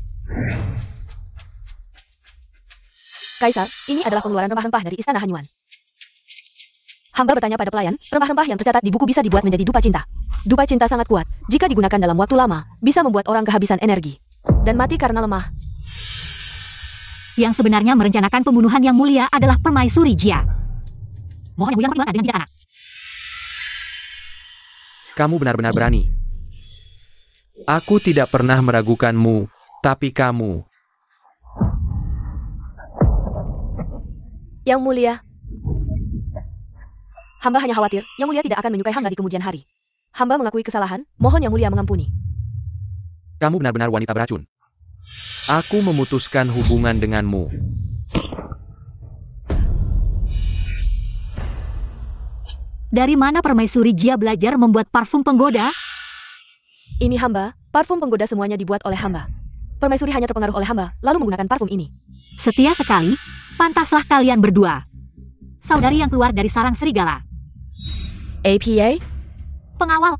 Kaisar, ini adalah pengeluaran rempah-rempah dari Istana Hanyuan. Hamba bertanya pada pelayan, rempah-rempah yang tercatat di buku bisa dibuat menjadi dupa cinta. Dupa cinta sangat kuat, jika digunakan dalam waktu lama, bisa membuat orang kehabisan energi. Dan mati karena lemah. Yang sebenarnya merencanakan pembunuhan Yang Mulia adalah Permaisuri Jia. Mohon Yang Mulia mempertimbangkan dengan bijaksana. Kamu benar-benar berani. Aku tidak pernah meragukanmu, tapi kamu... Yang Mulia. Hamba hanya khawatir, Yang Mulia tidak akan menyukai hamba di kemudian hari. Hamba mengakui kesalahan, mohon Yang Mulia mengampuni. Kamu benar-benar wanita beracun. Aku memutuskan hubungan denganmu. Dari mana Permaisuri Jia belajar membuat parfum penggoda? Ini hamba, parfum penggoda semuanya dibuat oleh hamba. Permaisuri hanya terpengaruh oleh hamba, lalu menggunakan parfum ini. Setia sekali, pantaslah kalian berdua. Saudari yang keluar dari sarang serigala. APA? Pengawal.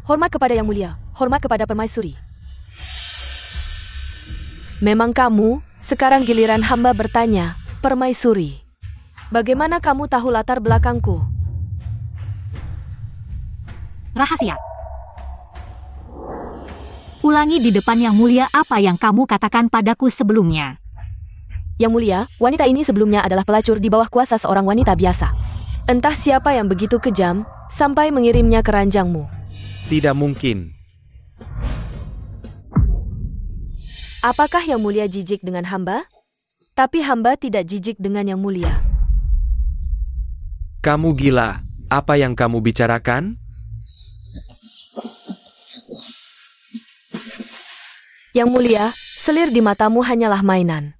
Hormat kepada Yang Mulia, hormat kepada Permaisuri. Memang kamu, sekarang giliran hamba bertanya, Permaisuri. Bagaimana kamu tahu latar belakangku? Rahasia. Ulangi di depan Yang Mulia apa yang kamu katakan padaku sebelumnya. Yang Mulia, wanita ini sebelumnya adalah pelacur di bawah kuasa seorang wanita biasa. Entah siapa yang begitu kejam, sampai mengirimnya ke ranjangmu. Tidak mungkin. Apakah Yang Mulia jijik dengan hamba? Tapi hamba tidak jijik dengan Yang Mulia. Kamu gila. Apa yang kamu bicarakan? Yang Mulia, selir di matamu hanyalah mainan.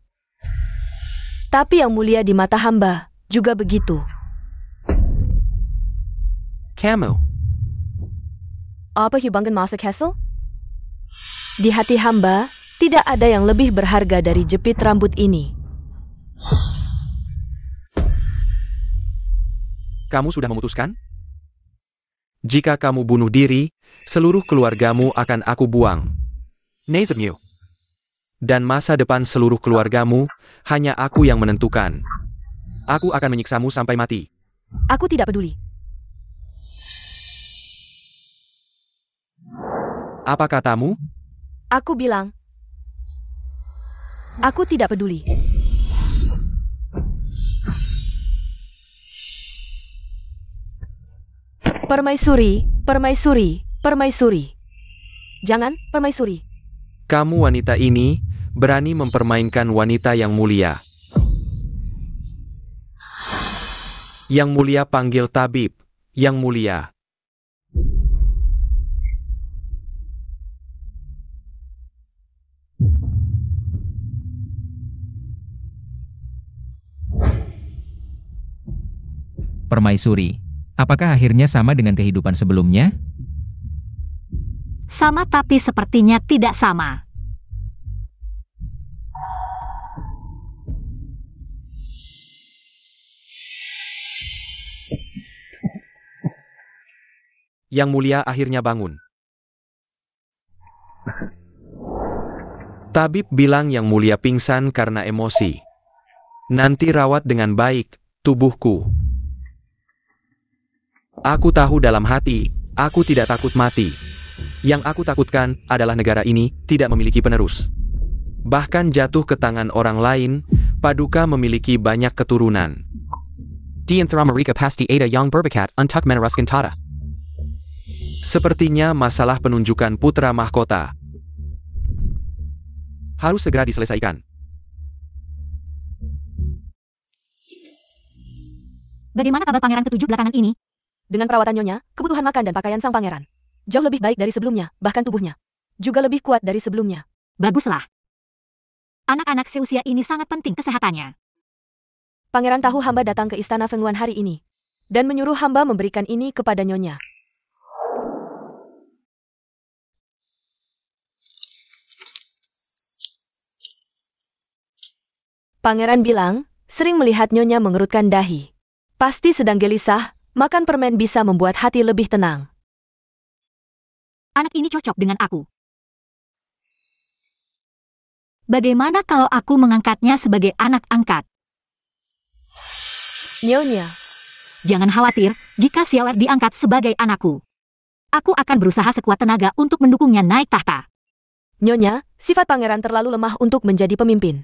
Tapi Yang Mulia di mata hamba juga begitu. Kamu. Apa Hubangan Masa Castle? Di hati hamba, tidak ada yang lebih berharga dari jepit rambut ini. Kamu sudah memutuskan? Jika kamu bunuh diri, seluruh keluargamu akan aku buang. Nezemyu. Dan masa depan seluruh keluargamu, hanya aku yang menentukan. Aku akan menyiksamu sampai mati. Aku tidak peduli. Apa katamu? Aku bilang, aku tidak peduli. Permaisuri, Permaisuri, Permaisuri. Jangan, Permaisuri. Kamu wanita ini, berani mempermainkan wanita yang mulia. Yang Mulia panggil tabib. Yang Mulia. Permaisuri, apakah akhirnya sama dengan kehidupan sebelumnya? Sama tapi sepertinya tidak sama. Yang Mulia akhirnya bangun. Tabib bilang Yang Mulia pingsan karena emosi. Nanti rawat dengan baik, tubuhku. Aku tahu dalam hati, aku tidak takut mati. Yang aku takutkan adalah negara ini tidak memiliki penerus. Bahkan jatuh ke tangan orang lain, Paduka memiliki banyak keturunan. Di antara mereka pasti ada yang berbakat untuk meneruskan tata. Sepertinya masalah penunjukan putra mahkota harus segera diselesaikan. Bagaimana kabar pangeran ketujuh belakangan ini? Dengan perawatan nyonya, kebutuhan makan dan pakaian sang pangeran jauh lebih baik dari sebelumnya, bahkan tubuhnya juga lebih kuat dari sebelumnya. Baguslah. Anak-anak seusia ini sangat penting kesehatannya. Pangeran tahu hamba datang ke istana Fengluan hari ini dan menyuruh hamba memberikan ini kepada nyonya. Pangeran bilang, sering melihat nyonya mengerutkan dahi. Pasti sedang gelisah, makan permen bisa membuat hati lebih tenang. Anak ini cocok dengan aku. Bagaimana kalau aku mengangkatnya sebagai anak angkat? Nyonya, Jangan khawatir, jika Xiaoer diangkat sebagai anakku. Aku akan berusaha sekuat tenaga untuk mendukungnya naik tahta. Nyonya, sifat pangeran terlalu lemah untuk menjadi pemimpin.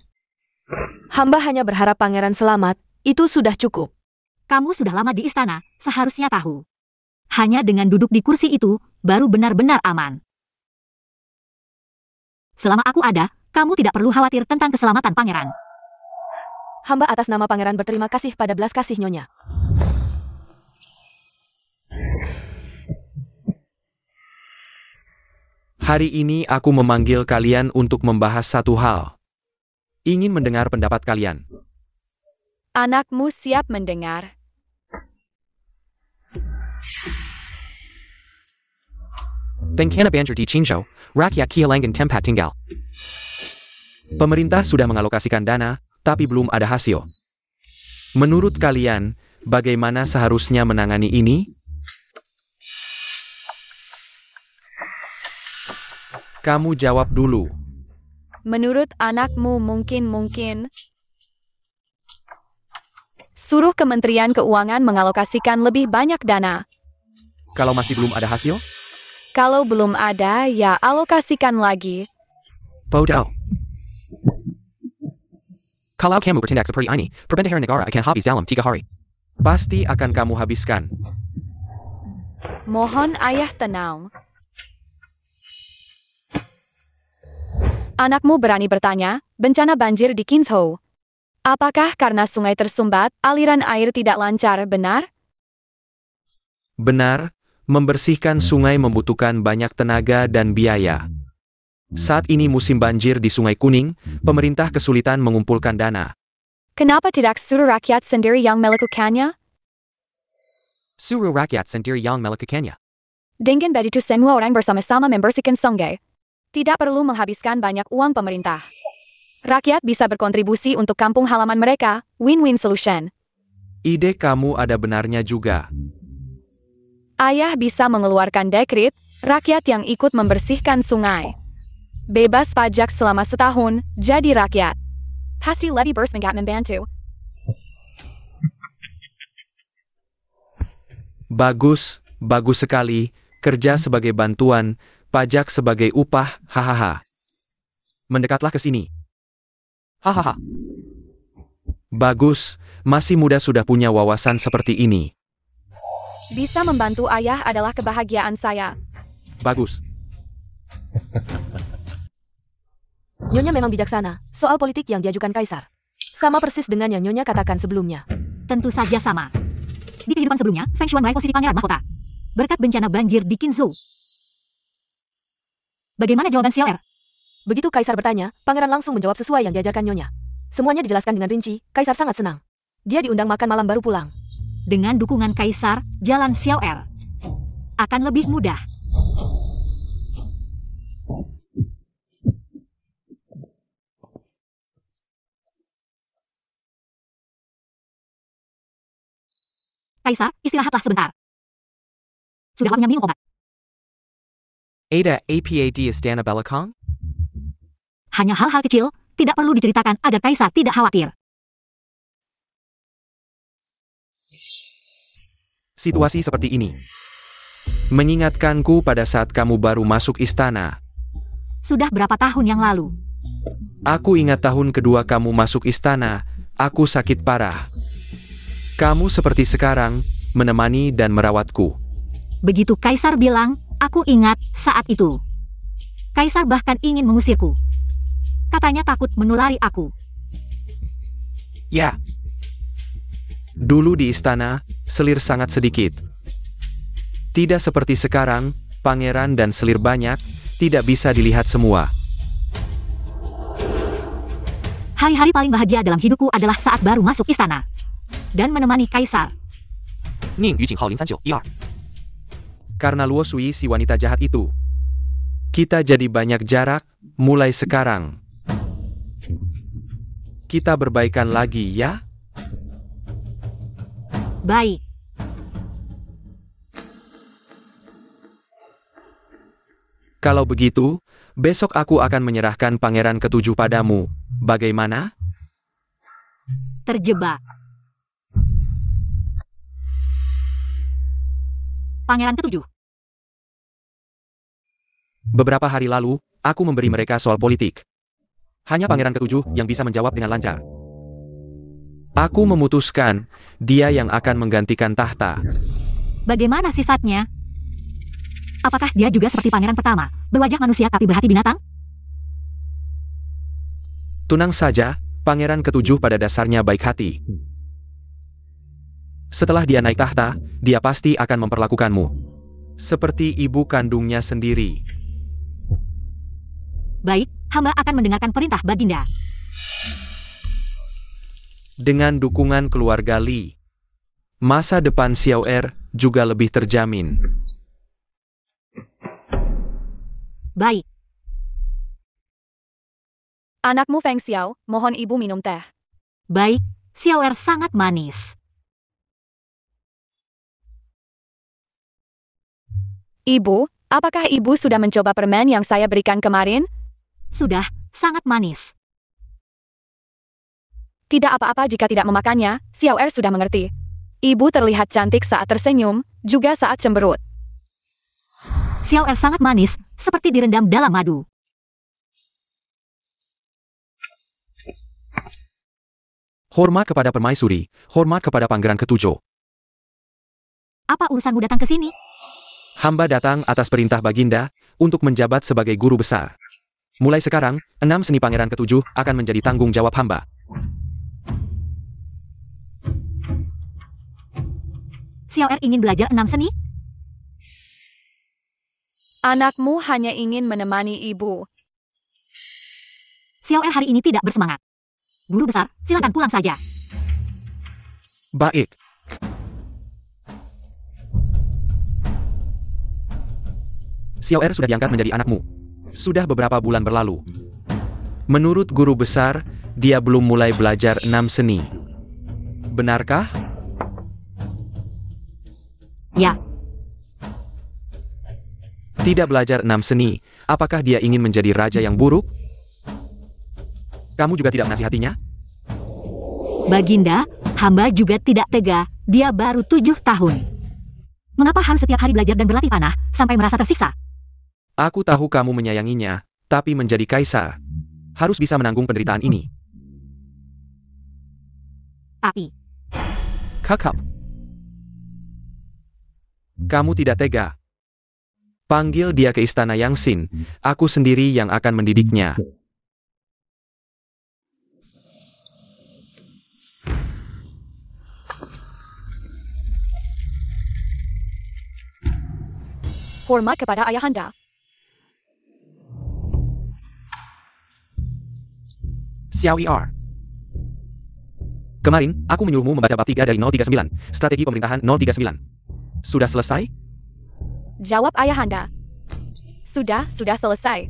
Hamba hanya berharap pangeran selamat, itu sudah cukup. Kamu sudah lama di istana, seharusnya tahu. Hanya dengan duduk di kursi itu, baru benar-benar aman. Selama aku ada, kamu tidak perlu khawatir tentang keselamatan pangeran. Hamba atas nama pangeran berterima kasih pada belas kasih Nyonya. Hari ini aku memanggil kalian untuk membahas satu hal. Ingin mendengar pendapat kalian. Anakmu siap mendengar. Bengkana Banjir di Qingzhou, rakyat kehilangan tempat tinggal. Pemerintah sudah mengalokasikan dana, tapi belum ada hasil. Menurut kalian, bagaimana seharusnya menangani ini? Kamu jawab dulu. Menurut anakmu mungkin suruh Kementerian Keuangan mengalokasikan lebih banyak dana. Kalau masih belum ada hasil? Kalau belum ada, ya alokasikan lagi. Bodoh. Kalau kamu bertindak seperti ini, perbendahara negara akan habis dalam 3 hari. Pasti akan kamu habiskan. Mohon ayah tenang. Anakmu berani bertanya, bencana banjir di Qingzhou. Apakah karena sungai tersumbat, aliran air tidak lancar, benar? Benar, membersihkan sungai membutuhkan banyak tenaga dan biaya. Saat ini musim banjir di Sungai Kuning, pemerintah kesulitan mengumpulkan dana. Kenapa tidak suruh rakyat sendiri yang melakukannya? Suruh rakyat sendiri yang melakukannya. Dengan begitu semua orang bersama-sama membersihkan sungai. Tidak perlu menghabiskan banyak uang pemerintah. Rakyat bisa berkontribusi untuk kampung halaman mereka, win-win solution. Ide kamu ada benarnya juga. Ayah bisa mengeluarkan dekret, rakyat yang ikut membersihkan sungai. Bebas pajak selama setahun, jadi rakyat. Pasti lebih bersemangat membantu. Bagus, bagus sekali, kerja sebagai bantuan, pajak sebagai upah, hahaha. Mendekatlah ke sini. Hahaha. Bagus, masih muda sudah punya wawasan seperti ini. Bisa membantu ayah adalah kebahagiaan saya. Bagus. Nyonya memang bijaksana, soal politik yang diajukan Kaisar. Sama persis dengan yang Nyonya katakan sebelumnya. Tentu saja sama. Di kehidupan sebelumnya, Feng Xuan meraih posisi pangeran mahkota. Berkat bencana banjir di Qingzhou. Bagaimana jawaban Xiaoer? Begitu Kaisar bertanya, pangeran langsung menjawab sesuai yang diajarkan Nyonya. Semuanya dijelaskan dengan rinci, Kaisar sangat senang. Dia diundang makan malam baru pulang. Dengan dukungan Kaisar, jalan Xiaoer akan lebih mudah. Kaisar, istirahatlah sebentar. Sudah waktunya minum obat. Ada apa di Istana Belakang? Hanya hal-hal kecil, tidak perlu diceritakan agar Kaisar tidak khawatir. Situasi seperti ini mengingatkanku pada saat kamu baru masuk istana. Sudah berapa tahun yang lalu? Aku ingat tahun kedua kamu masuk istana, aku sakit parah. Kamu seperti sekarang, menemani dan merawatku. Begitu Kaisar bilang, aku ingat saat itu. Kaisar bahkan ingin mengusirku. Katanya takut menulari aku. Ya. Dulu di istana, selir sangat sedikit. Tidak seperti sekarang, pangeran dan selir banyak, tidak bisa dilihat semua. Hari-hari paling bahagia dalam hidupku adalah saat baru masuk istana. Dan menemani Kaisar. Ning Yu Jinghao 03912. Karena Luo Sui si wanita jahat itu. Kita jadi banyak jarak, mulai sekarang. Kita berbaikan lagi ya? Baik. Kalau begitu, Besok aku akan menyerahkan pangeran ketujuh padamu. Bagaimana? Terjebak. Pangeran ketujuh. Beberapa hari lalu, aku memberi mereka soal politik. Hanya pangeran ketujuh yang bisa menjawab dengan lancar. Aku memutuskan, dia yang akan menggantikan tahta. Bagaimana sifatnya? Apakah dia juga seperti pangeran pertama, berwajah manusia tapi berhati binatang? Tenang saja, pangeran ketujuh pada dasarnya baik hati. Setelah dia naik tahta, dia pasti akan memperlakukanmu seperti ibu kandungnya sendiri. Baik, hamba akan mendengarkan perintah Baginda. Dengan dukungan keluarga Li, masa depan Xiao Er juga lebih terjamin. Baik. Anakmu Feng Xiao, mohon ibu minum teh. Baik, Xiao Er sangat manis. Ibu, apakah ibu sudah mencoba permen yang saya berikan kemarin? Sudah, sangat manis. Tidak apa-apa jika tidak memakannya, Xiao Er sudah mengerti. Ibu terlihat cantik saat tersenyum, juga saat cemberut. Xiao Er sangat manis, seperti direndam dalam madu. Hormat kepada permaisuri, hormat kepada pangeran ketujuh. Apa urusanmu datang ke sini? Hamba datang atas perintah Baginda untuk menjabat sebagai guru besar. Mulai sekarang, 6 seni pangeran ketujuh akan menjadi tanggung jawab hamba. Xiao Er ingin belajar 6 seni? Anakmu hanya ingin menemani ibu. Xiao Er hari ini tidak bersemangat. Guru besar, silakan pulang saja. Baik. Xiao Er sudah diangkat menjadi anakmu. Sudah beberapa bulan berlalu. Menurut guru besar, dia belum mulai belajar 6 seni. Benarkah? Ya, Tidak belajar 6 seni, apakah dia ingin menjadi raja yang buruk? Kamu juga tidak menasihatinya? Baginda, hamba juga tidak tega, dia baru 7 tahun. Mengapa harus setiap hari belajar dan berlatih panah, sampai merasa tersiksa? Aku tahu kamu menyayanginya, tapi menjadi kaisar harus bisa menanggung penderitaan ini. Tapi, Kakak, kamu tidak tega. Panggil dia ke istana Yangxin, aku sendiri yang akan mendidiknya. Hormat kepada ayahanda. Xiao Er. Kemarin, aku menyuruhmu membaca bab 3 dari 039, strategi pemerintahan 039. Sudah selesai? Jawab ayahanda. Sudah selesai.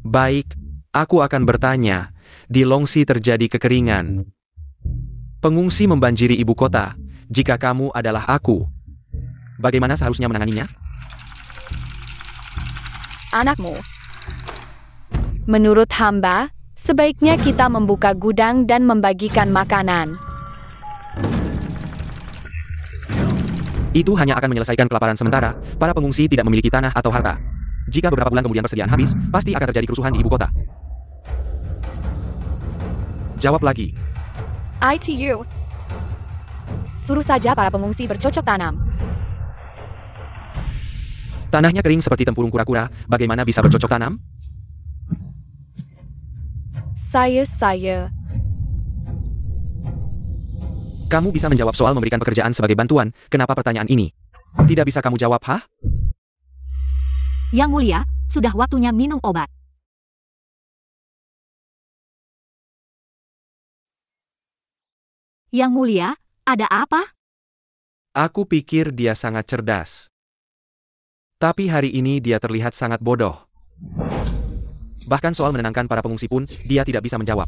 Baik, aku akan bertanya. Di Longxi terjadi kekeringan. Pengungsi membanjiri ibu kota. Jika kamu adalah aku, bagaimana seharusnya menanganinya? Anakmu. Menurut hamba, sebaiknya kita membuka gudang dan membagikan makanan. Itu hanya akan menyelesaikan kelaparan sementara. Para pengungsi tidak memiliki tanah atau harta. Jika beberapa bulan kemudian persediaan habis, pasti akan terjadi kerusuhan di ibu kota. Jawab lagi. ITU. Suruh saja para pengungsi bercocok tanam. Tanahnya kering seperti tempurung kura-kura, bagaimana bisa bercocok tanam? Saya. Kamu bisa menjawab soal memberikan pekerjaan sebagai bantuan, kenapa pertanyaan ini? Tidak bisa kamu jawab, hah? Yang Mulia, sudah waktunya minum obat. Yang Mulia, ada apa? Aku pikir dia sangat cerdas. Tapi hari ini dia terlihat sangat bodoh. Bahkan soal menenangkan para pengungsi pun, dia tidak bisa menjawab.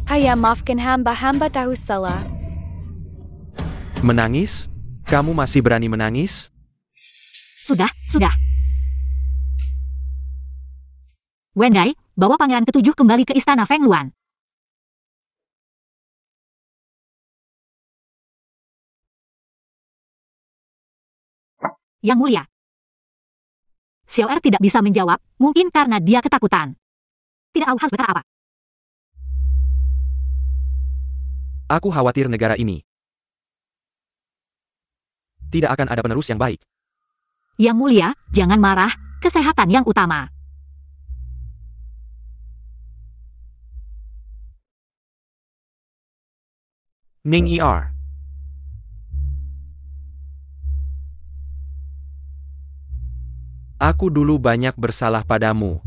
Ayah maafkan hamba tahu salah. Menangis? Kamu masih berani menangis? Sudah. Wendai, bawa pangeran ketujuh kembali ke istana Feng Luan. Yang mulia. Xiao Er tidak bisa menjawab, mungkin karena dia ketakutan. Tidak tahu harus berkata apa. Aku khawatir negara ini tidak akan ada penerus yang baik. Yang mulia, jangan marah, kesehatan yang utama. Ning Er. Aku dulu banyak bersalah padamu.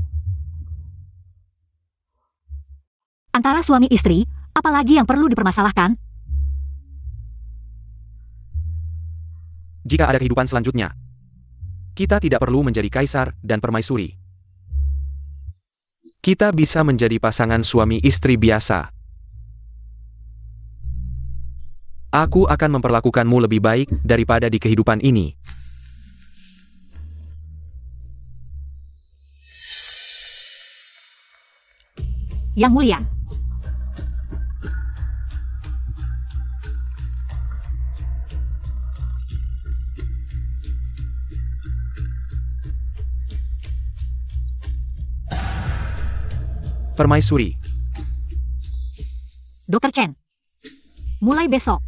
Antara suami istri, apalagi yang perlu dipermasalahkan? Jika ada kehidupan selanjutnya, kita tidak perlu menjadi kaisar dan permaisuri. Kita bisa menjadi pasangan suami istri biasa. Aku akan memperlakukanmu lebih baik daripada di kehidupan ini. Yang mulia. Permaisuri. Dr. Chen. Mulai besok,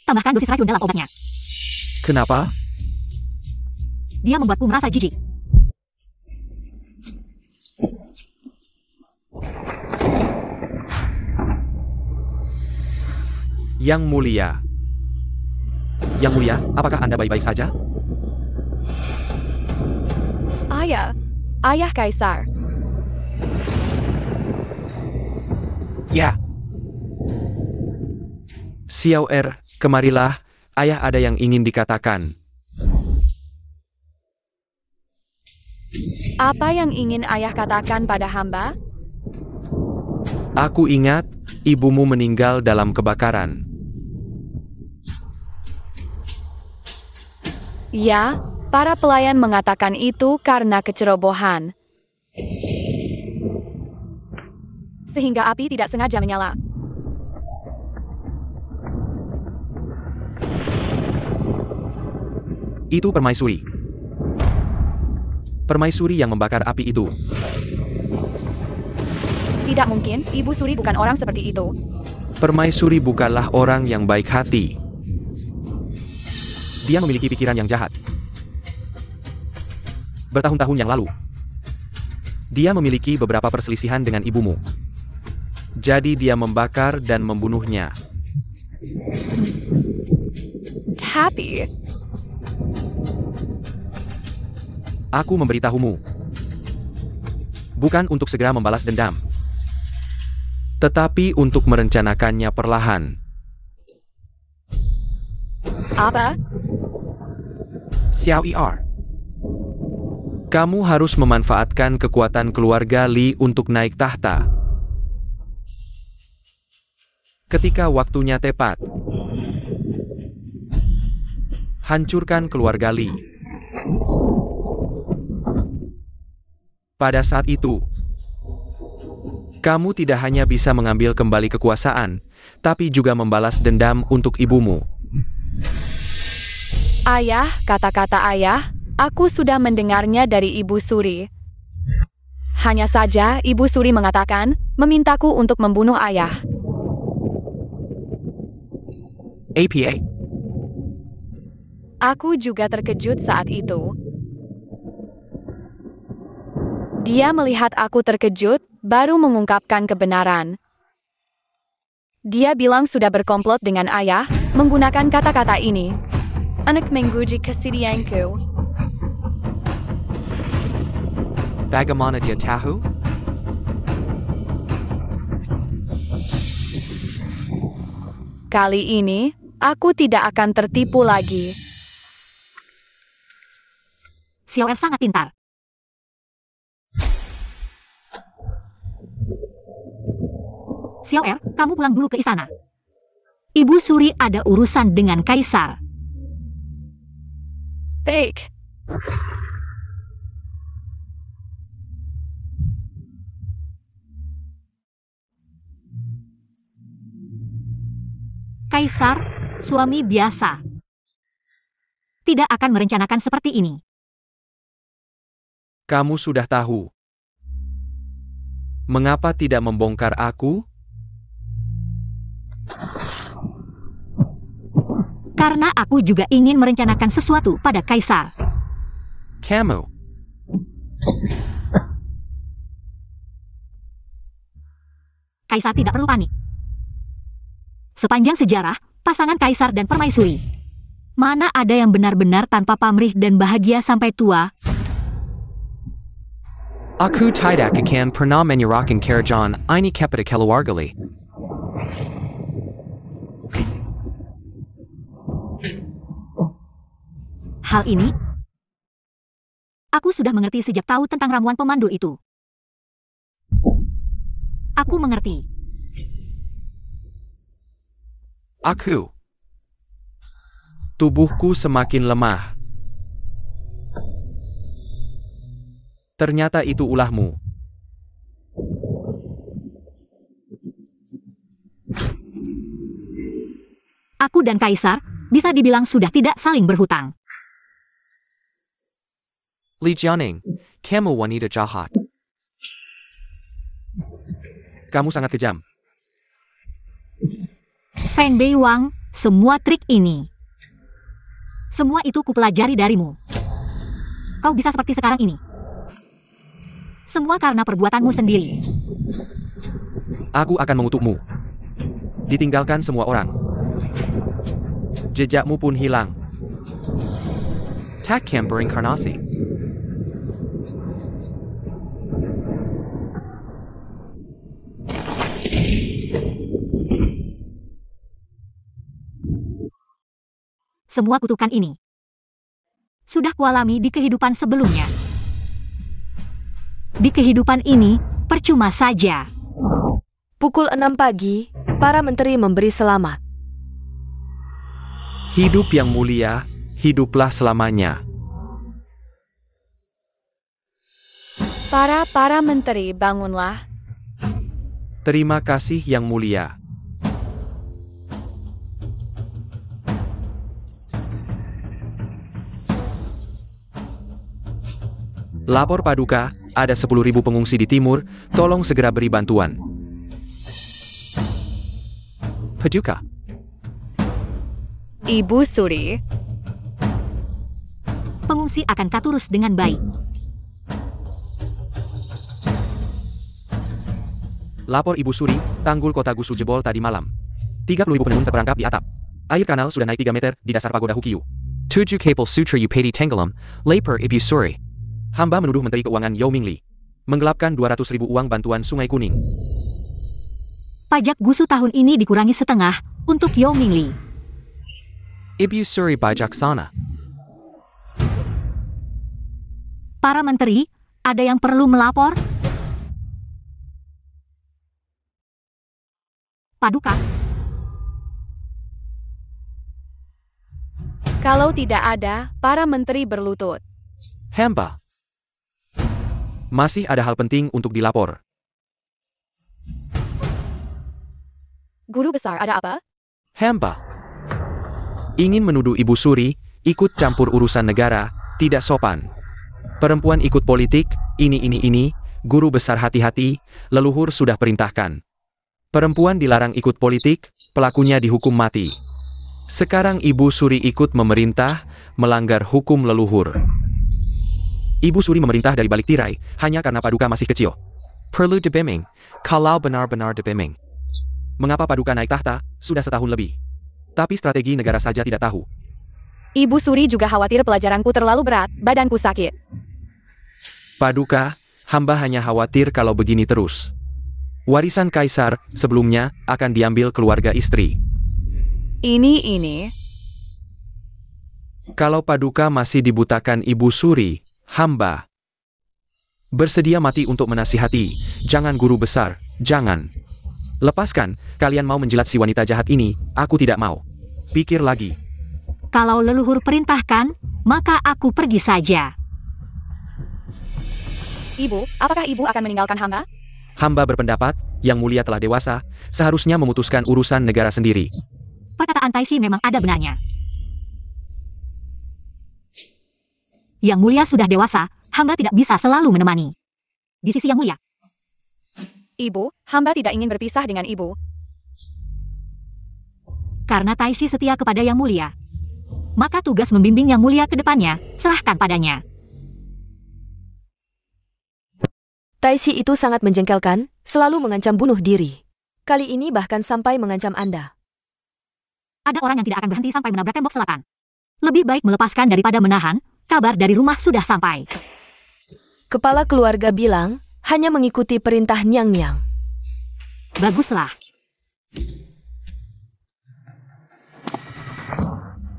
tambahkan dosis racun dalam obatnya. Kenapa? Dia membuatku merasa jijik. Yang mulia. Yang mulia, apakah Anda baik-baik saja? Ayah Kaisar. Ya. Xiao Er, kemarilah, ayah ada yang ingin dikatakan. Apa yang ingin ayah katakan pada hamba? Aku ingat, ibumu meninggal dalam kebakaran. Ya, para pelayan mengatakan itu karena kecerobohan. Sehingga api tidak sengaja menyala. Itu permaisuri. Permaisuri yang membakar api itu. Tidak mungkin, Ibu Suri bukan orang seperti itu. Permaisuri bukanlah orang yang baik hati. Dia memiliki pikiran yang jahat. Bertahun-tahun yang lalu, dia memiliki beberapa perselisihan dengan ibumu. Jadi dia membakar dan membunuhnya. Tapi, aku memberitahumu. Bukan untuk segera membalas dendam, tetapi untuk merencanakannya perlahan. apa? Xiao Er. Kamu harus memanfaatkan kekuatan keluarga Li untuk naik tahta. Ketika waktunya tepat, hancurkan keluarga Li. Pada saat itu, kamu tidak hanya bisa mengambil kembali kekuasaan, tapi juga membalas dendam untuk ibumu. Ayah, kata-kata ayah, aku sudah mendengarnya dari Ibu Suri. Hanya saja Ibu Suri mengatakan, memintaku untuk membunuh ayah. APA. Aku juga terkejut saat itu. Dia melihat aku terkejut, baru mengungkapkan kebenaran. Dia bilang sudah berkomplot dengan ayah, menggunakan kata-kata ini. Anak menguji kesedihanku. Bagaimana dia tahu? Kali ini, aku tidak akan tertipu lagi. Xiao Er sangat pintar. Xiao Er, kamu pulang dulu ke istana. Ibu Suri ada urusan dengan Kaisar. Baik. Kaisar, suami biasa, tidak akan merencanakan seperti ini. Kamu sudah tahu. Mengapa tidak membongkar aku? Karena aku juga ingin merencanakan sesuatu pada Kaisar. Kamu. Kaisar tidak perlu panik. Sepanjang sejarah, pasangan Kaisar dan Permaisuri, mana ada yang benar-benar tanpa pamrih dan bahagia sampai tua? Aku tidak akan pernah menyerahkan kerajaan ini kepada keluarga. Hal ini, aku sudah mengerti sejak tahu tentang ramuan pemandu itu. Aku mengerti. Aku. Tubuhku semakin lemah. Ternyata itu ulahmu. Aku dan Kaisar bisa dibilang sudah tidak saling berhutang. Li Jianing, kamu wanita jahat. Kamu sangat kejam. Fan Bei Wang, semua trik ini, semua itu kupelajari darimu. Kau bisa seperti sekarang ini. Semua karena perbuatanmu sendiri. Aku akan mengutukmu. Ditinggalkan semua orang. Jejakmu pun hilang. Takkan berinkarnasi. Semua kutukan ini sudah kualami di kehidupan sebelumnya. Di kehidupan ini, percuma saja. Pukul 6 pagi, para menteri memberi selamat. Hidup yang mulia, hiduplah selamanya. Para menteri, bangunlah. Terima kasih yang mulia. Lapor Paduka, ada 10.000 pengungsi di timur, tolong segera beri bantuan. Paduka. Ibu Suri, Pengungsi akan katurus dengan baik. Lapor Ibu Suri, tanggul kota Gusu jebol tadi malam. 30.000 penenun terperangkap di atap. Air kanal sudah naik 3 meter di dasar pagoda Hukyu. 7 kabel sutra Upeti tenggelam, lapor Ibu Suri. Hamba menuduh Menteri Keuangan Yao Mingli menggelapkan 200.000 uang bantuan Sungai Kuning. Pajak Gusu tahun ini dikurangi setengah untuk Yao Mingli. Ibu Suri bijaksana. Para menteri, ada yang perlu melapor? Paduka, kalau tidak ada, para menteri berlutut. Hamba. Masih ada hal penting untuk dilapor. Guru besar, ada apa? Hamba. Ingin menuduh Ibu Suri ikut campur urusan negara, tidak sopan. Perempuan ikut politik, ini. Guru besar hati-hati, leluhur sudah perintahkan. Perempuan dilarang ikut politik, pelakunya dihukum mati. Sekarang Ibu Suri ikut memerintah, melanggar hukum leluhur. Ibu Suri memerintah dari balik tirai, hanya karena Paduka masih kecil. Perlu dibiming, kalau benar-benar dibiming. Mengapa Paduka naik tahta, sudah setahun lebih. Tapi strategi negara saja tidak tahu. Ibu Suri juga khawatir pelajaranku terlalu berat, badanku sakit. Paduka, hamba hanya khawatir kalau begini terus. Warisan Kaisar, sebelumnya, akan diambil keluarga istri. Ini. Kalau Paduka masih dibutakan Ibu Suri, hamba bersedia mati untuk menasihati. Jangan guru besar, jangan. Lepaskan, kalian mau menjilat si wanita jahat ini, aku tidak mau. Pikir lagi. kalau leluhur perintahkan, maka aku pergi saja. Ibu, apakah ibu akan meninggalkan hamba? Hamba berpendapat, Yang Mulia telah dewasa, seharusnya memutuskan urusan negara sendiri. Perkataan Taishi memang ada benarnya. Yang Mulia sudah dewasa, hamba tidak bisa selalu menemani. Di sisi Yang Mulia, Ibu, hamba tidak ingin berpisah dengan ibu. karena Taishi setia kepada Yang Mulia, maka tugas membimbing Yang Mulia ke depannya, serahkan padanya. Taishi itu sangat menjengkelkan, selalu mengancam bunuh diri. Kali ini bahkan sampai mengancam Anda. Ada orang yang tidak akan berhenti sampai menabrak tembok selatan. Lebih baik melepaskan daripada menahan, kabar dari rumah sudah sampai. Kepala keluarga bilang, hanya mengikuti perintah Niang Niang. Baguslah.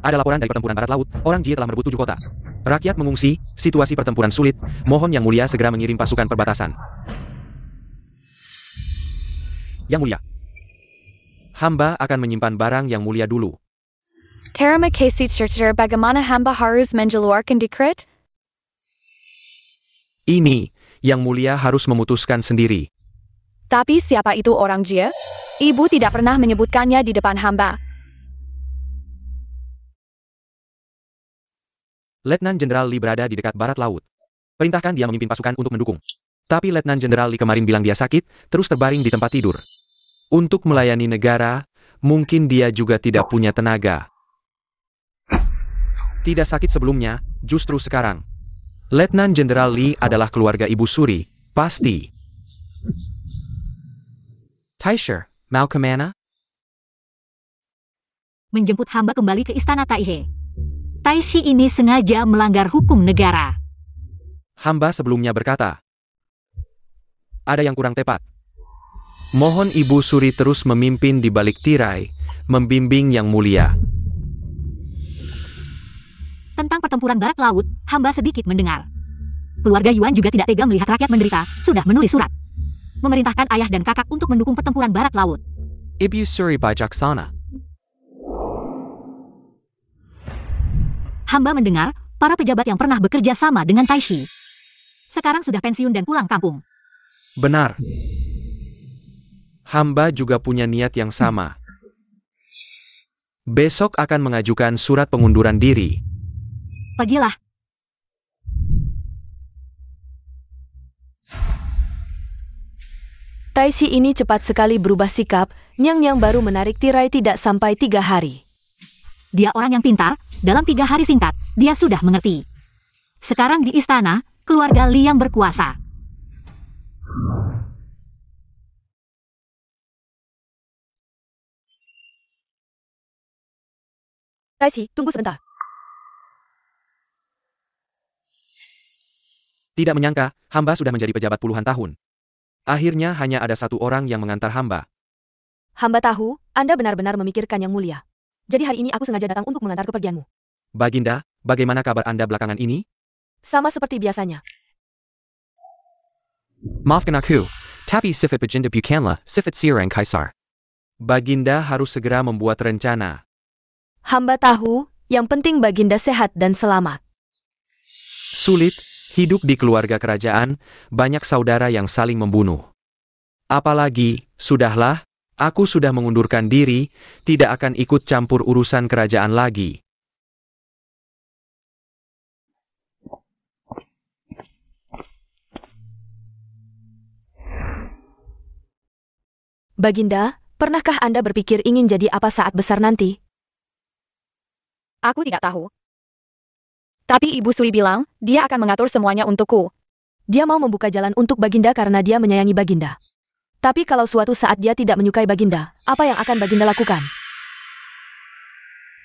Ada laporan dari pertempuran barat laut, orang Jie telah merebut 7 kota. Rakyat mengungsi, situasi pertempuran sulit, mohon Yang Mulia segera mengirim pasukan perbatasan. Yang Mulia, hamba akan menyimpan barang Yang Mulia dulu. Terima kasih Churcher, bagaimana hamba harus mengeluarkan dekret? Ini, Yang Mulia harus memutuskan sendiri. Tapi siapa itu orang Jie? Ibu tidak pernah menyebutkannya di depan hamba. Letnan Jenderal Li berada di dekat barat laut. Perintahkan dia memimpin pasukan untuk mendukung. Tapi Letnan Jenderal Li kemarin bilang dia sakit, terus terbaring di tempat tidur. Untuk melayani negara, mungkin dia juga tidak punya tenaga. Tidak sakit sebelumnya, justru sekarang. Letnan Jenderal Li adalah keluarga Ibu Suri, pasti. Taisher, mau kemana? Menjemput hamba kembali ke istana Taihe. Taishi ini sengaja melanggar hukum negara. Hamba sebelumnya berkata, ada yang kurang tepat. Mohon Ibu Suri terus memimpin di balik tirai, membimbing Yang Mulia. Tentang pertempuran barat laut, hamba sedikit mendengar. Keluarga Yuan juga tidak tega melihat rakyat menderita, sudah menulis surat. Memerintahkan ayah dan kakak untuk mendukung pertempuran barat laut. Ibu Suri bijaksana. Hamba mendengar, para pejabat yang pernah bekerja sama dengan Taishi sekarang sudah pensiun dan pulang kampung. Benar. Hamba juga punya niat yang sama. Besok akan mengajukan surat pengunduran diri. Pergilah. Taishi ini cepat sekali berubah sikap, Niang Niang baru menarik tirai tidak sampai 3 hari. Dia orang yang pintar, dalam 3 hari singkat, dia sudah mengerti. Sekarang di istana, keluarga Li yang berkuasa. Taishi, tunggu sebentar. Tidak menyangka, hamba sudah menjadi pejabat puluhan tahun. Akhirnya hanya ada satu orang yang mengantar hamba. Hamba tahu, Anda benar-benar memikirkan Yang Mulia. Jadi hari ini aku sengaja datang untuk mengantar kepergianmu. Baginda, bagaimana kabar Anda belakangan ini? Sama seperti biasanya. Maafkan aku, tapi sifat Baginda bukanlah sifat seorang kaisar. Baginda harus segera membuat rencana. Hamba tahu, yang penting Baginda sehat dan selamat. Sulit, hidup di keluarga kerajaan, banyak saudara yang saling membunuh. Apalagi, sudahlah, aku sudah mengundurkan diri, tidak akan ikut campur urusan kerajaan lagi. Baginda, pernahkah Anda berpikir ingin jadi apa saat besar nanti? Aku tidak tahu. Tapi Ibu Suri bilang, dia akan mengatur semuanya untukku. Dia mau membuka jalan untuk Baginda karena dia menyayangi Baginda. Tapi kalau suatu saat dia tidak menyukai Baginda, apa yang akan Baginda lakukan?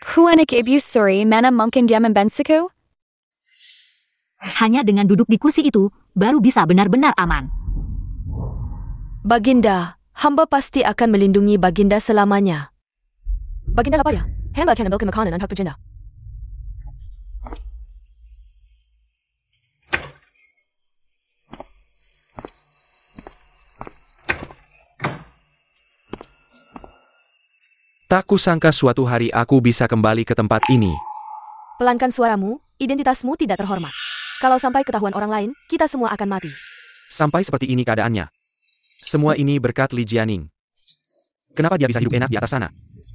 Kuanak Ibu Suri mana mungkin dia membensiku? Hanya dengan duduk di kursi itu, baru bisa benar-benar aman. Baginda, hamba pasti akan melindungi Baginda selamanya. Baginda apa ya? Hamba akan ambil makanan dan hak Baginda. Tak kusangka suatu hari aku bisa kembali ke tempat ini. Pelankan suaramu, identitasmu tidak terhormat. Kalau sampai ketahuan orang lain, kita semua akan mati. Sampai seperti ini keadaannya. Semua ini berkat Li Jianing. Kenapa dia bisa hidup enak di atas sana?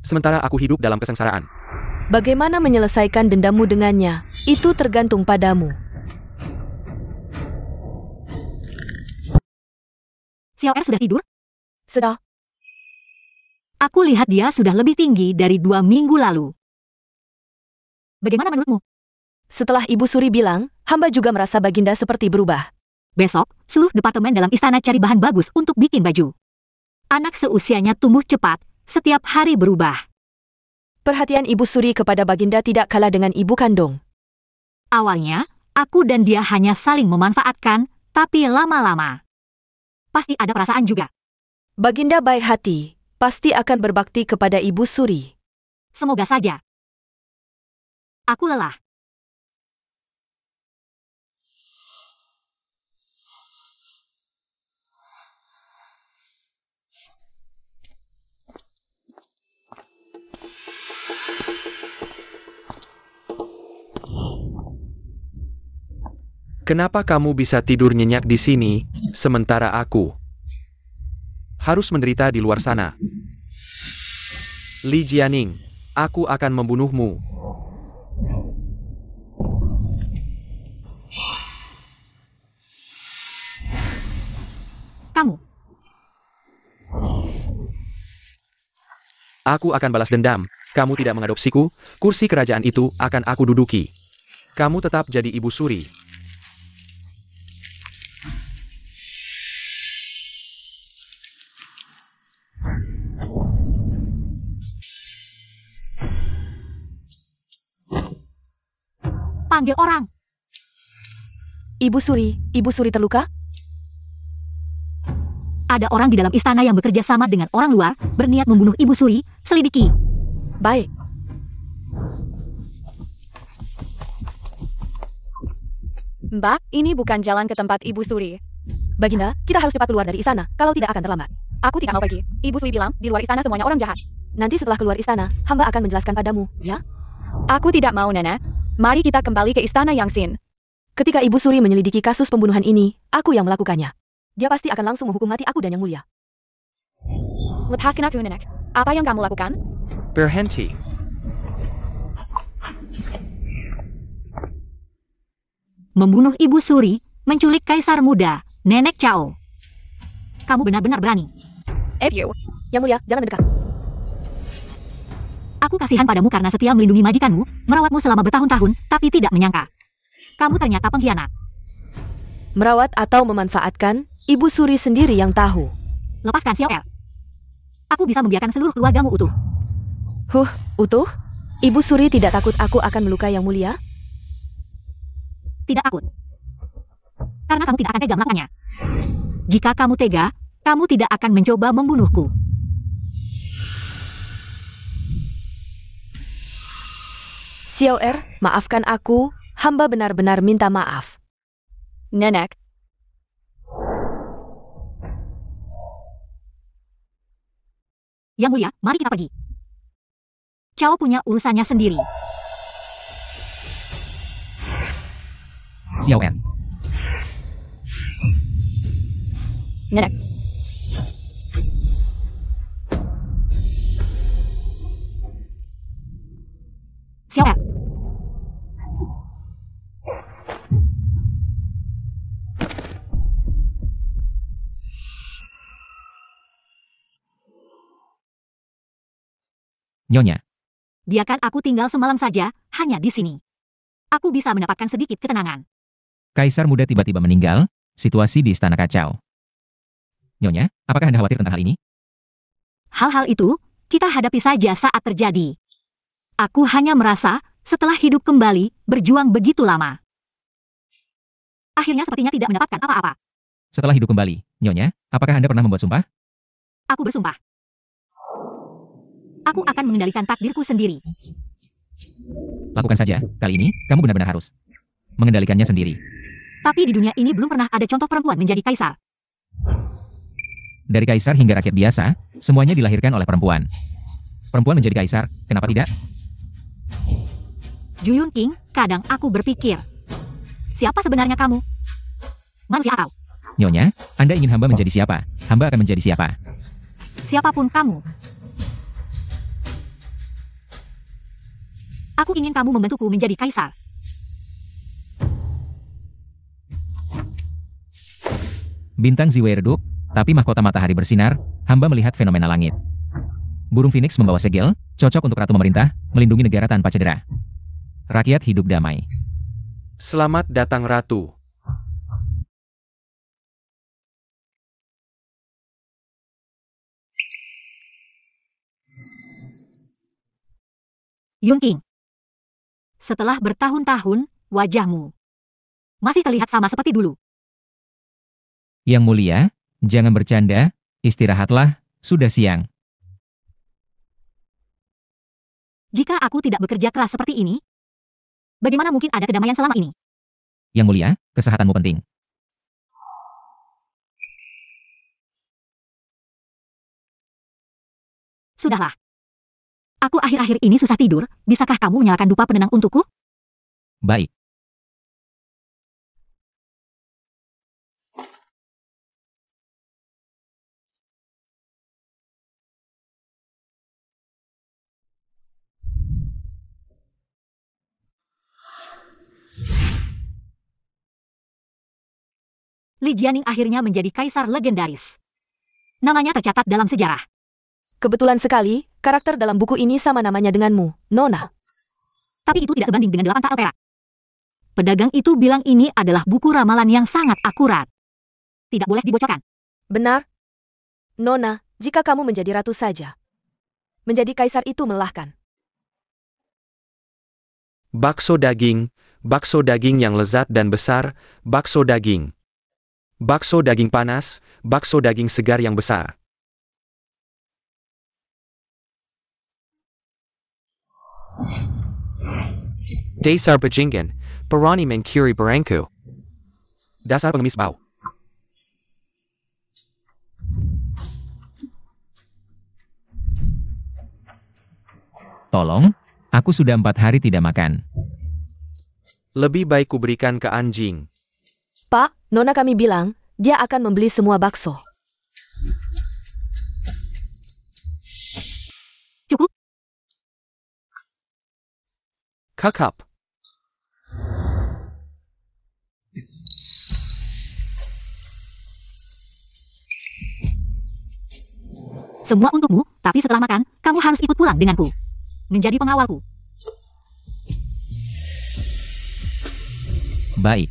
sementara aku hidup dalam kesengsaraan. Bagaimana menyelesaikan dendammu dengannya, itu tergantung padamu. Xiao Er sudah tidur? Sudah. Aku lihat dia sudah lebih tinggi dari 2 minggu lalu. Bagaimana menurutmu? Setelah Ibu Suri bilang, hamba juga merasa Baginda seperti berubah. Besok, seluruh departemen dalam istana cari bahan bagus untuk bikin baju. Anak seusianya tumbuh cepat, setiap hari berubah. Perhatian Ibu Suri kepada Baginda tidak kalah dengan ibu kandung. Awalnya, aku dan dia hanya saling memanfaatkan, tapi lama-lama pasti ada perasaan juga. Baginda baik hati, pasti akan berbakti kepada Ibu Suri. Semoga saja. Aku lelah. Kenapa kamu bisa tidur nyenyak di sini, sementara aku harus menderita di luar sana? Li Jianing, aku akan membunuhmu. Kamu. Aku akan balas dendam. Kamu tidak mengadopsiku, kursi kerajaan itu akan aku duduki. Kamu tetap jadi Ibu Suri. Panggil orang. Ibu Suri terluka? Ada orang di dalam istana yang bekerja sama dengan orang luar, berniat membunuh Ibu Suri, selidiki. Baik. Mbak, ini bukan jalan ke tempat Ibu Suri. Baginda, kita harus cepat keluar dari istana, kalau tidak akan terlambat. Aku tidak mau pergi. Ibu Suri bilang, di luar istana semuanya orang jahat. Nanti setelah keluar istana, hamba akan menjelaskan padamu, ya? Aku tidak mau, Nenek. Mari kita kembali ke istana Yangxin. Ketika Ibu Suri menyelidiki kasus pembunuhan ini, aku yang melakukannya. Dia pasti akan langsung menghukum mati aku dan Yang Mulia. Lepaskan aku, Nenek. Apa yang kamu lakukan? Berhenti. Membunuh Ibu Suri, menculik Kaisar Muda, Nenek Chao. Kamu benar-benar berani. You. Yang Mulia, jangan mendekat. Aku kasihan padamu karena setia melindungi majikanmu, merawatmu selama bertahun-tahun, tapi tidak menyangka. Kamu ternyata pengkhianat. Merawat atau memanfaatkan, Ibu Suri sendiri yang tahu. Lepaskan Xiao Er. Aku bisa membiarkan seluruh keluargamu utuh. Utuh? Ibu Suri tidak takut aku akan melukai Yang Mulia? Tidak takut. Karena kamu tidak akan tega melakukannya. Jika kamu tega, kamu tidak akan mencoba membunuhku. Xiao Er, maafkan aku, hamba benar-benar minta maaf. Nenek. Yang Mulia, mari kita pergi. Chao punya urusannya sendiri. Xiao Er. Nenek. Xiao Er. Nyonya. Biarkan aku tinggal semalam saja, hanya di sini. Aku bisa mendapatkan sedikit ketenangan. Kaisar Muda tiba-tiba meninggal, situasi di istana kacau. Nyonya, apakah Anda khawatir tentang hal ini? Hal-hal itu, kita hadapi saja saat terjadi. Aku hanya merasa, setelah hidup kembali, berjuang begitu lama. Akhirnya sepertinya tidak mendapatkan apa-apa. Setelah hidup kembali, Nyonya, apakah Anda pernah membuat sumpah? Aku bersumpah. Aku akan mengendalikan takdirku sendiri. Lakukan saja, kali ini, kamu benar-benar harus mengendalikannya sendiri. Tapi di dunia ini belum pernah ada contoh perempuan menjadi kaisar. Dari kaisar hingga rakyat biasa, semuanya dilahirkan oleh perempuan. Perempuan menjadi kaisar, kenapa tidak? Juyun King, kadang aku berpikir, siapa sebenarnya kamu? Manusia atau? Nyonya, Anda ingin hamba menjadi siapa? Hamba akan menjadi siapa? Siapapun kamu. Aku ingin kamu membantuku menjadi kaisar. Bintang Ziwei redup, tapi mahkota matahari bersinar, hamba melihat fenomena langit. Burung Phoenix membawa segel, cocok untuk ratu memerintah, melindungi negara tanpa cedera. Rakyat hidup damai. Selamat datang Ratu. Yunqing. Setelah bertahun-tahun, wajahmu masih terlihat sama seperti dulu. Yang mulia, jangan bercanda, istirahatlah, sudah siang. Jika aku tidak bekerja keras seperti ini, bagaimana mungkin ada kedamaian selama ini? Yang mulia, kesehatanmu penting. Sudahlah. Aku akhir-akhir ini susah tidur, bisakah kamu menyalakan dupa penenang untukku? Baik. Li Jianing akhirnya menjadi kaisar legendaris. Namanya tercatat dalam sejarah. Kebetulan sekali, karakter dalam buku ini sama namanya denganmu, Nona. Tapi itu tidak sebanding dengan 8 tael perak. Pedagang itu bilang ini adalah buku ramalan yang sangat akurat. Tidak boleh dibocorkan. Benar? Nona, jika kamu menjadi ratu saja. Menjadi kaisar itu melelahkan. Bakso daging yang lezat dan besar, bakso daging. Bakso daging panas, bakso daging segar yang besar. Dasar bajingan, berani mencuri barangku. Dasar pengemis bau. Tolong, aku sudah 4 hari tidak makan. Lebih baik kuberikan ke anjing. Pak, Nona kami bilang, dia akan membeli semua bakso. Cukup. Kakap. Semua untukmu, tapi setelah makan, kamu harus ikut pulang denganku. Menjadi pengawalku. Baik.